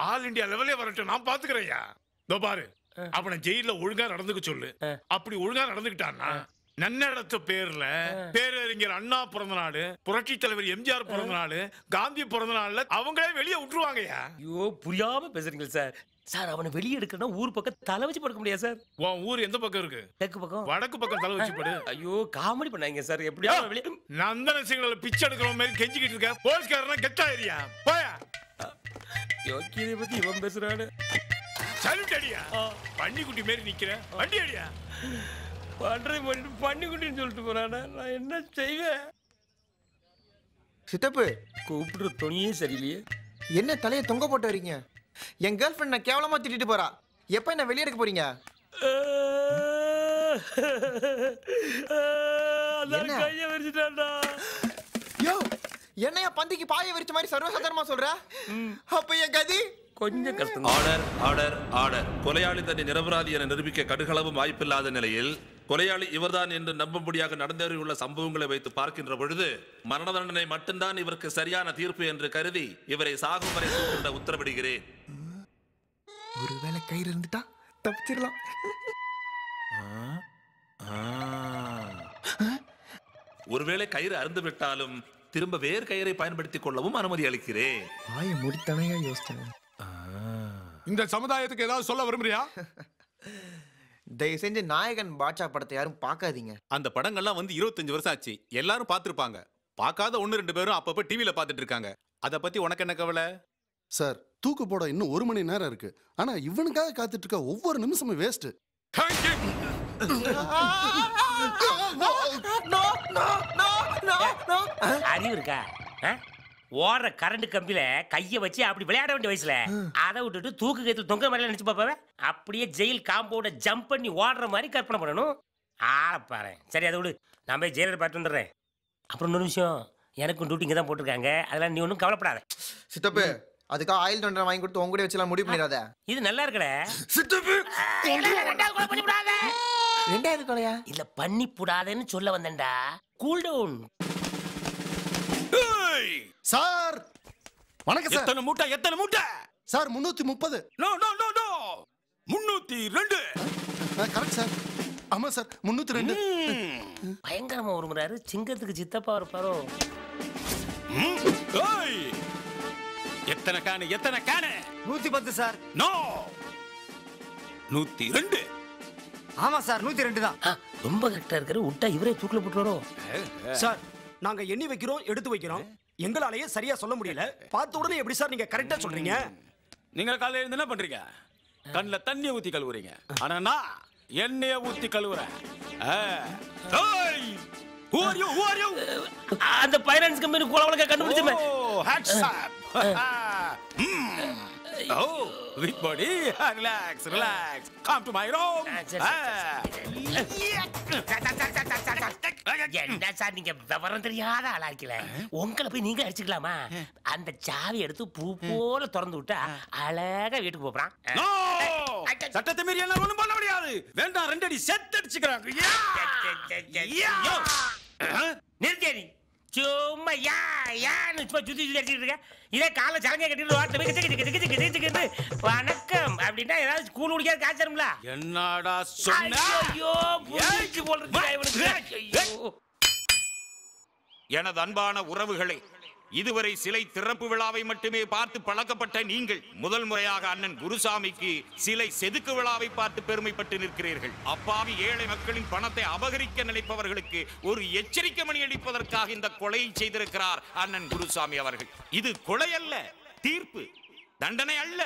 ஆல் இந்தியா லெவலே வரட்டும், நான் பாத்துக்கிறேன்யா. இதோ பாரு, அவனை ஜெயில ஒழுங்கா நடந்துக்க சொல்லு. அப்படி ஒழுங்கா நடந்துக்கிட்டான்னா நன்னடத்த பேர்ல பேரறிஞர் அண்ணா பிறந்த நாடு, புரட்சி தலைவர் எம்ஜிஆர் பிறந்த நாடு, காந்தி பிறந்த நாள்ல அவங்களே வெளியே விட்டுருவாங்கயா. ஐயோ, புரியாம பேசுறீங்க சார். சார், அவனை வெளியே எடுக்கணும் ஊர் பக்கம் தலை வச்சு படுக்க முடியாது சார். உன் ஊர் எந்த பக்கம் இருக்கு? தெற்கு பக்கம். வடக்கு பக்கம் தலை வச்சு படு. ஐயோ, காமெடி பண்ணாங்க சார். எப்படியா வெளியே நந்தன சிங்கள பிச்சை எடுக்கிற மாதிரி கெஞ்சிக்கிட்டு இருக்க போலீஸ்காரனா கெட்டா ஏரியா போயா. யோக்கியதை பத்தி இவன் பேசுறானு. சல்யூட் அடியா, பன்னிக்குட்டி மாரி நிக்கிற, வண்டி அடியா. பன்னிக்குட்டின்னு சொல்லிட்டு போறானா, நான் என்ன செய்வேன்? சித்தப்பு கூப்பிடுற துணியே சரியில்லையே. என்ன தலையை தொங்க போட்டு வரீங்க? என் கேர்ள் ஃப்ரெண்ட் நான் கேவலமா திட்டிட்டு போறா. எப்ப என்ன வெளியே எடுக்க போறீங்க? கைய விரிச்சிட்டான்டா. யோ, என்னையா பந்திக்கு பாய விரிச்ச மாதிரி சர்வசாதாரணமா சொல்ற? அப்ப என் கதி கொஞ்சம் கஷ்டம். Order order order. கொலையாளி தன்னை நிரபராதி என நிரூபிக்க கடுகளவும் வாய்ப்பில்லாத நிலையில் கொலையாளி இவர்தான் என்று நம்பும்படியாக நடந்தேறியுள்ள சம்பவங்களை வைத்து பார்க்கின்ற பொழுது மரண தண்டனை மட்டும்தான் இவருக்கு சரியான தீர்ப்பு என்று கருதி இவரை சாகும் வரை தூக்கிட உத்தரவிடுகிறேன். ஒருவேளை கயிறு இருந்துட்டா தப்பிச்சிடலாம். ஒருவேளை கயிறு அருந்து விட்டாலும் திரும்ப வேறு கயிறை பயன்படுத்திக் கொள்ளவும் அனுமதி அளிக்கிறேன். வாயை முடித்தனையா யோசிச்சேன். இந்த சமுதாயத்துக்கு ஏதாவது சொல்ல விரும்புறியா? தயவு செஞ்சு நாயகன் பாட்சா படத்தை யாரும் பார்க்காதீங்க. அந்த படங்கள்லாம் வந்து 25 வருஷம் ஆச்சு. எல்லாரும் பார்த்திருப்பாங்க. பார்க்காத 1-2 பேரும் அப்பப்ப டிவில பார்த்துட்டு இருக்காங்க. அத பத்தி உனக்கு என்ன கவலை? சார், தூக்கு போட இன்னும் 1 மணி நேரம் இருக்கு. ஆனா இவனுக்காக காத்துட்டு இருக்க ஒவ்வொரு நிமிஷமும் வேஸ்ட். அறிவு இருக்கா? ஓடுற கரண்ட் கம்பியில கைய வச்சு அப்படி விளையாட வேண்டிய வயசுல அதை விட்டுட்டு தூக்கு கைத்துல தொங்க மாதிரி நினைச்சு பாப்பாவ. அப்படியே ஜெயில் காம்பவுண்ட ஜம்ப் பண்ணி ஓடுற மாதிரி கற்பனை பண்ணணும். பாரு. சரி, அதை விடு. நான் போய் ஜெயிலர் பார்த்து வந்துடுறேன். அப்புறம் இன்னொரு விஷயம், எனக்கும் டியூட்டி இங்கே தான் போட்டிருக்காங்க. அதெல்லாம் நீ ஒன்றும் கவலைப்படாத. சித்தப்பு, அதுக்காக ஆயில் தொண்டரை வாங்கி கொடுத்து உங்க கூட வச்சுலாம் முடிவு பண்ணிடாத. இது நல்லா இருக்கல. சித்தப்பு, ரெண்டாவது கொலையா இல்ல பண்ணி புடாதேன்னு சொல்ல வந்தேன்டா. Cool down. சார் வணக்கம் சார். எத்தனை மூட்டை sir? 330. No no no no 302. Correct sir. ஆமா சார், 302. பயங்கரமா உருமுறாரு. சிங்கத்துக்கு சித்தப்பா இருப்பாரோ? எத்தனை காணு? 110 சார். நோ 102. ஆமா சார், 102 தான். ரொம்ப கரெக்டா இருக்காரு. விட்டா இவரே தூக்கில போட்டுறோ. சார், நாங்க எண்ணி வைக்கிறோம், எடுத்து வைக்கிறோம். எங்களாலேயே சரியா சொல்ல முடியல. பார்த்த உடனே எப்படி சார் நீங்க கரெக்டா சொல்றீங்க? நீங்க காலையில இருந்து என்ன பண்றீங்க? கண்ணுல தண்ணியை ஊத்தி கழுவுறீங்க. ஆனா நான் எண்ணெயை ஊத்தி கழுவுறேன். அந்த ஃபைனான்ஸ் கம்பெனி கோலவளக்க கண்டுபிடிச்சமே. Oh, big body, relax. Come to my room. என்ன சார் நீங்க விவரம் தெரியாத ஆளா இருக்கல. உங்களை போய் நீங்க அடிச்சுக்கலாமா? அந்த சாவி எடுத்து பூ போல திறந்து விட்டா அழகா வீட்டுக்கு போறான். சட்டத்தை மீறி எல்லாம் ஒண்ணும் பண்ண முடியாது. வேண்டாம், 2 அடி செத்து அடிச்சுக்கிறாங்க. நிறுத்தி சும்மா யான்னு சும்மா சுத்தி அடிச்சுட்டு இருக்க. இதே காலை சலங்கை கட்டிட்டு வணக்கம் அப்படின்னா ஏதாவது ஸ்கூல் முடிக்காது காய்ச்சருங்களா? என்னடா சொன்ன? எனது அன்பான உறவுகளே, இதுவரை சிலை திறப்பு விழாவை மட்டுமே பார்த்து பழக்கப்பட்ட நீங்கள் முதல் முறையாக அண்ணன் குருசாமிக்கு சிலை செதுக்கு விழாவை பார்த்து பெருமைப்பட்டு நிற்கிறீர்கள். அப்பாவி ஏழை மக்களின் பணத்தை அபகரிக்க நினைப்பவர்களுக்கு ஒரு எச்சரிக்கை மணி அளிப்பதற்காக இந்த கொலையை செய்திருக்கிறார் அண்ணன் குருசாமி அவர்கள். இது கொலை அல்ல, தீர்ப்பு. தண்டனை அல்ல,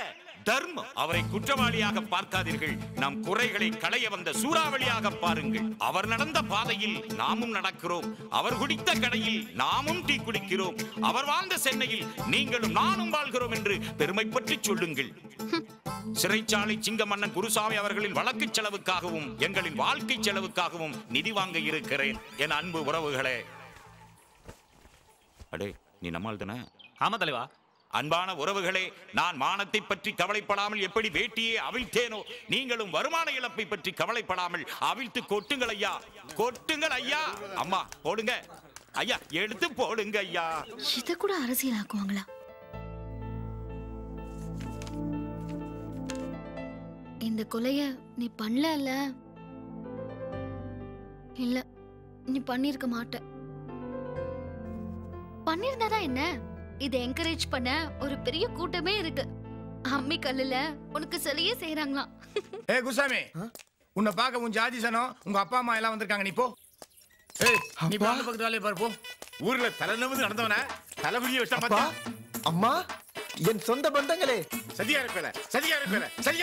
தர்மம். அவரை குற்றவாளியாக பார்க்காதீர்கள். நம் குறைகளை களைய வந்த சூறாவளியாக பாருங்கள். அவர் நடந்த பாதையில் நாமும் நடக்கிறோம். அவர் குடித்த கடையில் நாமும் டீ குடிக்கிறோம். அவர் வாழ்ந்த சென்னையில் நீங்களும் நானும் வாழ்கிறோம் என்று பெருமைப்பட்டு சொல்லுங்கள். சிறைச்சாலை சிங்க மன்னன் குருசாமி அவர்களின் வழக்கு செலவுக்காகவும் எங்களின் வாழ்க்கை செலவுக்காகவும் நிதி வாங்க இருக்கிறேன். என் அன்பு உறவுகளே. அடே, நீ நம்மால் தானே? ஆமா தலைவா. அன்பான உறவுகளே, நான் மானத்தை பற்றி கவலைப்படாமல் எப்படி வேட்டியை அவிழ்த்தேனோ, நீங்களும் வருமான இழப்பை பற்றி கவலைப்படாமல் அவிழ்த்து கொட்டுங்கள் ஐயா. கொட்டுங்கள் ஐயா. அம்மா போடுங்க ஐயா, எடுத்து போடுங்க ஐயா. இத கூட அரசியலாக்குவாங்களா? இந்த கொலைய நீ பண்ணல. இல்ல, நீ பண்ணிருக்க மாட்ட. பண்ணிருந்தாதான் என்ன? இதை என்கரேஜ் பண்ண ஒரு பெரிய கூட்டமே இருக்கு. அம்மி கல்லுல உனக்கு சிலையே செய்யறாங்களாம். ஏ குருசாமி, உன்னை பார்க்க உன் ஜாதி சனம், உங்க அப்பா அம்மா எல்லாம் வந்திருக்காங்க. நீ போ. ஏய், நீ பாத்து பக்கத்து வேலையை பாரு போ. ஊர்ல தலை நிமிர்ந்து நடந்தவன தலைகுனிய வச்சா பாத்தா? அம்மா, என் சொந்த பந்தங்களே. சரியா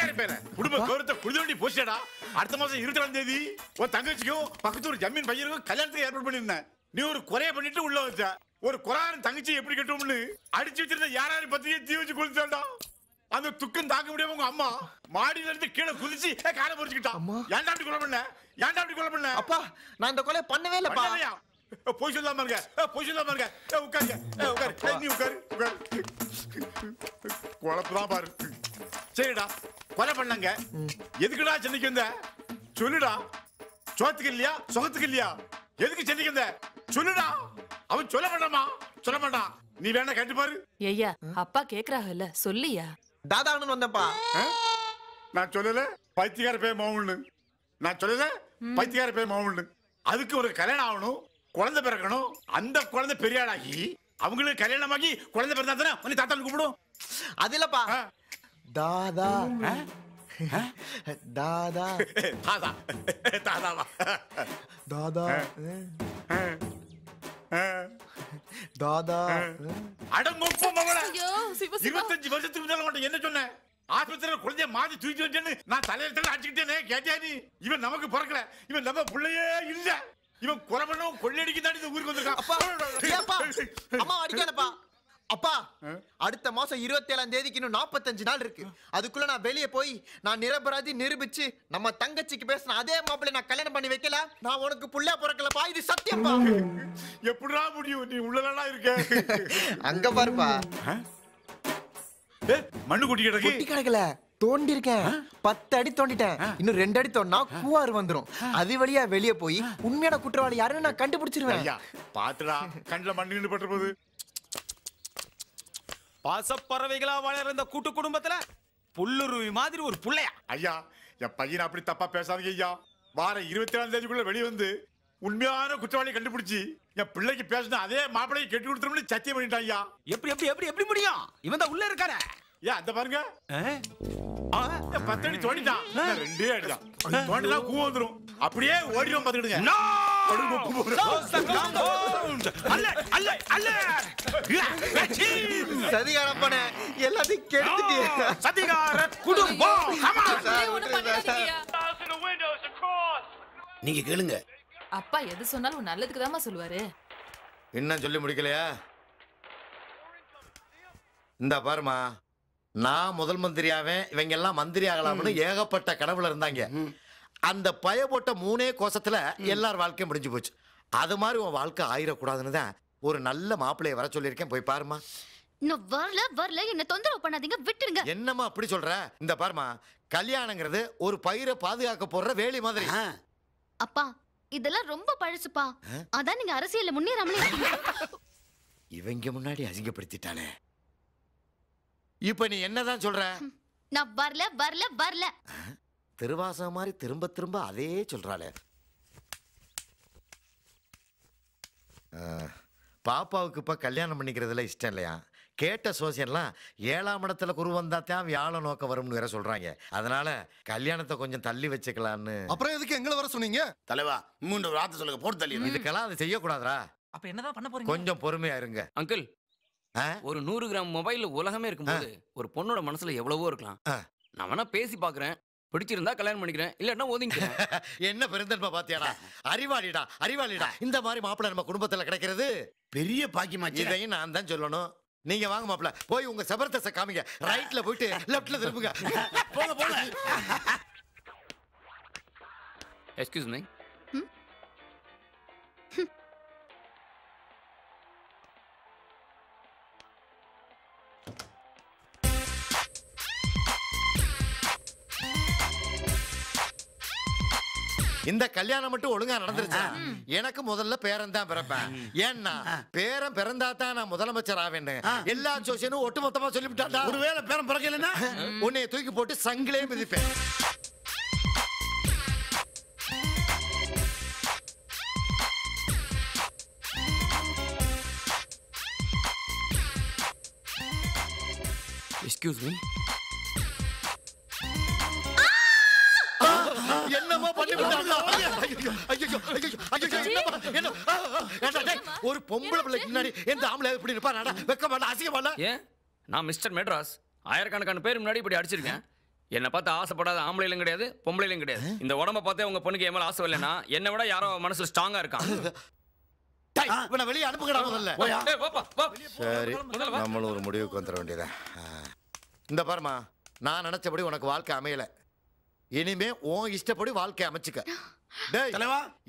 இருப்பேல. குடும்ப கௌரவத்தை குடிதோண்டி போச்சடா. அடுத்த மாசம் 22ஆம் தேதி உன் தங்கச்சிக்கும் பக்கத்து ஒரு ஜமீன் பையனுக்கும் கல்யாணத்துக்கு ஏற்பாடு பண்ணிருந்தேன். நீ ஒரு குறைய பண்ணிட்டு உள்ள வச்ச. ஒரு குறாரன் தங்கச்சி எப்படி கட்டும்னு அடிச்சு வச்சிருந்த யாராரு பத்தியே தீ வச்சு குளிச்சாண்டா. அந்த துக்கம் தாக்க முடியாம உங்க அம்மா மாடியில இருந்து கீழே குதிச்சு காலை பொறிச்சுக்கிட்டான். ஏன்டா அப்படி கொலை பண்ண? அப்பா, நான் இந்த கொலை பண்ணவே இல்லப்பா. போய் சொல்லாம இருங்க. உட்காருங்க. நீ உட்காரு. குழப்பதான் பாரு. சரிடா, கொலை பண்ணாங்க. எதுக்குடா சென்னைக்கு வந்த? சொல்லுடா. சோத்துக்கு இல்லையா, சுகத்துக்கு இல்லையா? எதுக்கு சென்னைக்கு வந்த? சொல்லுடா. அவன் சொல்ல மாட்டான். நீ வேணா கேட்டு பாரு. ஐயா, அப்பா கேக்குறாங்கல்ல, சொல்லியா? தாதான்னு வந்தப்பா. நான் சொல்லல பைத்தியக்கார பேர் மாவுன்னு. அதுக்கு ஒரு கல்யாணம் ஆகணும், குழந்தை பிறக்கணும். அந்த குழந்தை பெரிய ஆளாகி அவங்களுக்கு கல்யாணமாகி குழந்தை பிறந்தா தானே தாத்தான்னு கூப்பிடும். அது இல்லப்பா, தாதா தாதா தாதா தாதாவா தாதா தாதா அடங்கொப்ப மவள ஐயோ, சிவ, சிவா. 25 வருஷத்துக்கு முன்னால உன்கிட்ட என்ன சொன்னேன்? ஆஸ்பத்திரியில குழந்தைய மாத்தி தூக்கி வச்சேன்னு நான் தலையில அடிச்சுக்கிட்டேனே, கேட்டியா நீ? இவன் நமக்கு பிறக்கல, இவன் நம்ம பிள்ளையே இல்ல. இவன் கொலை பண்ணவும் கொள்ளையடிக்க தான் இந்த ஊருக்கு வந்திருக்கான். அப்பா ஏப்பா அம்மா அடிக்காதப்பா. அப்பா அடுத்த மாசம் 27ஆம் தேதிக்கு இன்னும் 45 நாள் இருக்கு. அதுக்குள்ள நான் வெளியே போய் நான் நிரபராதி நிரூபிச்சு நம்ம தங்கச்சிக்கு பேசின அதே மாப்பிள்ளை நான் கல்யாணம் பண்ணி வைக்கல, நான் உனக்கு புள்ள பிறக்கலப்பா. இது சத்தியம்பா. எப்படிடா முடியும்? நீ உள்ளலாம் இருக்க. அங்க பாருப்பா. மண்ணு கொட்டி கிடக்கு. கொட்டி கிடக்கல, தோண்டி இருக்கேன். 10 அடி தோண்டிட்டேன். இன்னும் 2 அடி தோண்டினா கூவாறு வந்துரும். அது வழியா வெளியே போய் உண்மையான குற்றவாளி யாருன்னு நான் கண்டுபிடிச்சிருவேன். ஐயா பாத்துடா, கண்ணுல மண்ணு பட்டு போகுது. பாசப்பறவைகளா வளர இந்த கூட்டு குடும்பத்துல புல்லுருவி மாதிரி ஒரு புள்ளையா? ஐயா என் பையனை அப்படி தப்பா பேசாதீங்க ஐயா. வார 27ஆம் தேதிக்குள்ள வெளியே வந்து உண்மையான குற்றவாளியை கண்டுபிடிச்சு என் பிள்ளைக்கு பேசின அதே மாப்பிள்ளையை கெட்டி கொடுத்துரும்னு சத்தியம் பண்ணிட்டான் ஐயா. எப்படி எப்படி எப்படி எப்படி முடியும்? இவன் தான் உள்ள இருக்கானே. ஏன் அந்த பாருங்க, 10 அடி தோண்டிட்டான், 2 அடிதான் தோண்டினா கூ வந்துரும். அப்படியே ஓடிடும் பாத்துக்கிடுங்க. சதிகாரப்பன எல்லாத்தையும் கெடுத்துட்டீங்க. சதிகார குடும்பம். நீங்க கேளுங்க. அப்பா எது சொன்னாலும் நல்லதுக்கு தாமா சொல்லுவாரு. இன்னும் சொல்லி முடிக்கலையா? இந்த பாருமா, நான் முதல் மந்திரியாவேன், இவங்க எல்லாம் மந்திரி ஆகலாம்னு ஏகப்பட்ட கனவுல இருந்தாங்க. அந்த பய போட்ட 3 கோசத்துல எல்லார் வாழ்க்கையும் முடிஞ்சு போச்சு. அது மாதிரி உன் வாழ்க்கை ஆயிடக்கூடாதுன்னு தான் ஒரு நல்ல மாப்பிள்ளைய வர சொல்லியிருக்கேன். போய் பாருமா. நான் வரல வரல, என்ன தொந்தரவு பண்ணாதீங்க, விட்டுருங்க. என்னம்மா அப்படி சொல்ற? இந்த பாருமா, கல்யாணங்கிறது ஒரு பயிரை பாதுகாக்க போடுற வேலி மாதிரி. அப்பா இதெல்லாம் ரொம்ப பழசுப்பா. அதான் நீங்க அரசியல்ல முன்னேறாமலே இருக்கீங்க. இவங்க முன்னாடி அசிங்கப்படுத்திட்டானே. இப்ப நீ என்னதான் சொல்ற? நான் வரல வரல வரல. திருவாசகம் மாதிரி திரும்ப திரும்ப அதே சொல்றாளே. பாப்பாவுக்கு இப்ப கல்யாணம் பண்ணிக்கிறதுல இஷ்டம் இல்லையா? கேட்ட சோசியன்லாம் 7ஆம் இடத்துல குரு வந்தாத்தான் வியாழ நோக்க வரும்னு வேற சொல்றாங்க. அதனால கல்யாணத்தை கொஞ்சம் தள்ளி வச்சுக்கலான்னு. அப்புறம் எதுக்கு எங்களை வர சொன்னீங்க? தலைவா 3 வார்த்தை சொல்லுங்க, போட்டு தள்ளி. இதுக்கெல்லாம் அது செய்யக்கூடாதா? அப்ப என்னதான் பண்ண போறீங்க? கொஞ்சம் பொறுமையா இருங்க அங்கிள். ஒரு 100 கிராம் மொபைல்ல உலகமே இருக்கும்போது ஒரு பொண்ணோட மனசுல எவ்வளவோ இருக்கலாம். நான் வேணா பேசி பாக்குறேன், பிடிச்சிருந்தா கல்யாணம் பண்ணிக்கிறேன், இல்லன்னா ஒதுங்கிக்கிறேன். என்ன பெருந்தன்மை பாத்தியாடா? அறிவாளிடா அறிவாளிடா. இந்த மாதிரி மாப்பிள்ளை நம்ம குடும்பத்துல கிடைக்கிறது பெரிய பாக்கியமாச்சு. இதையும் நான் தான் சொல்லணும். நீங்க வாங்க மாப்பிள்ள, போய் உங்க சபர்தச காமிங்க. ரைட்ல போயிட்டு லெஃப்ட்ல திரும்புங்க. போங்க போங்க. Excuse me. இந்த கல்யாணம் மட்டும் ஒழுங்கா நடந்துருச்சா? எனக்கு முதல்ல பேரன் தான் பிறப்பேன். ஏன்னா பேரன் பிறந்தா தான் நான் முதலமைச்சர் ஆவேன்னு எல்லா சோசியனும் ஒட்டுமொத்தமா சொல்லிவிட்டாடா. ஒருவேளை பேரன் பிறக்கலன்னா உன்னை தூக்கி போட்டு சங்கிலே மிதிப்பேன். Excuse me. என்னமா பண்ணி ஒரு பொம்பளை பிள்ளை முன்னாடி எந்த ஆம்பளை இப்படி இருப்பாடா? வெக்க மாட்டா, அசிங்க மாட்டா? ஏன் நான் மிஸ்டர் மெட்ராஸ் ஆயிரக்கணக்கான பேர் முன்னாடி இப்படி அடிச்சிருக்கேன். என்னை பார்த்து ஆசைப்படாத ஆம்பளையிலும் கிடையாது, பொம்பளையிலும் கிடையாது. இந்த உடம்ப பார்த்தே உங்க பொண்ணுக்கு என் மேல ஆசை இல்லைன்னா என்னை விட யாரோ மனசுல ஸ்ட்ராங்கா இருக்கான். வெளியே அனுப்புங்கடா முதல்ல. சரி, நம்மளும் ஒரு முடிவுக்கு வந்துட வேண்டியதான். இந்த பாருமா, நான் நினைச்சபடி உனக்கு வாழ்க்கை அமையல. இனிமே உன் இஷ்டப்படி வாழ்க்கை அமைச்சுக்க. டேய்,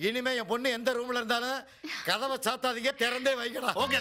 இனிமே என் பொண்ணு எந்த ரூம்ல இருந்தாலும் கதவை சாத்தாதீங்க, திறந்தே வைக்கடா. ஓகே.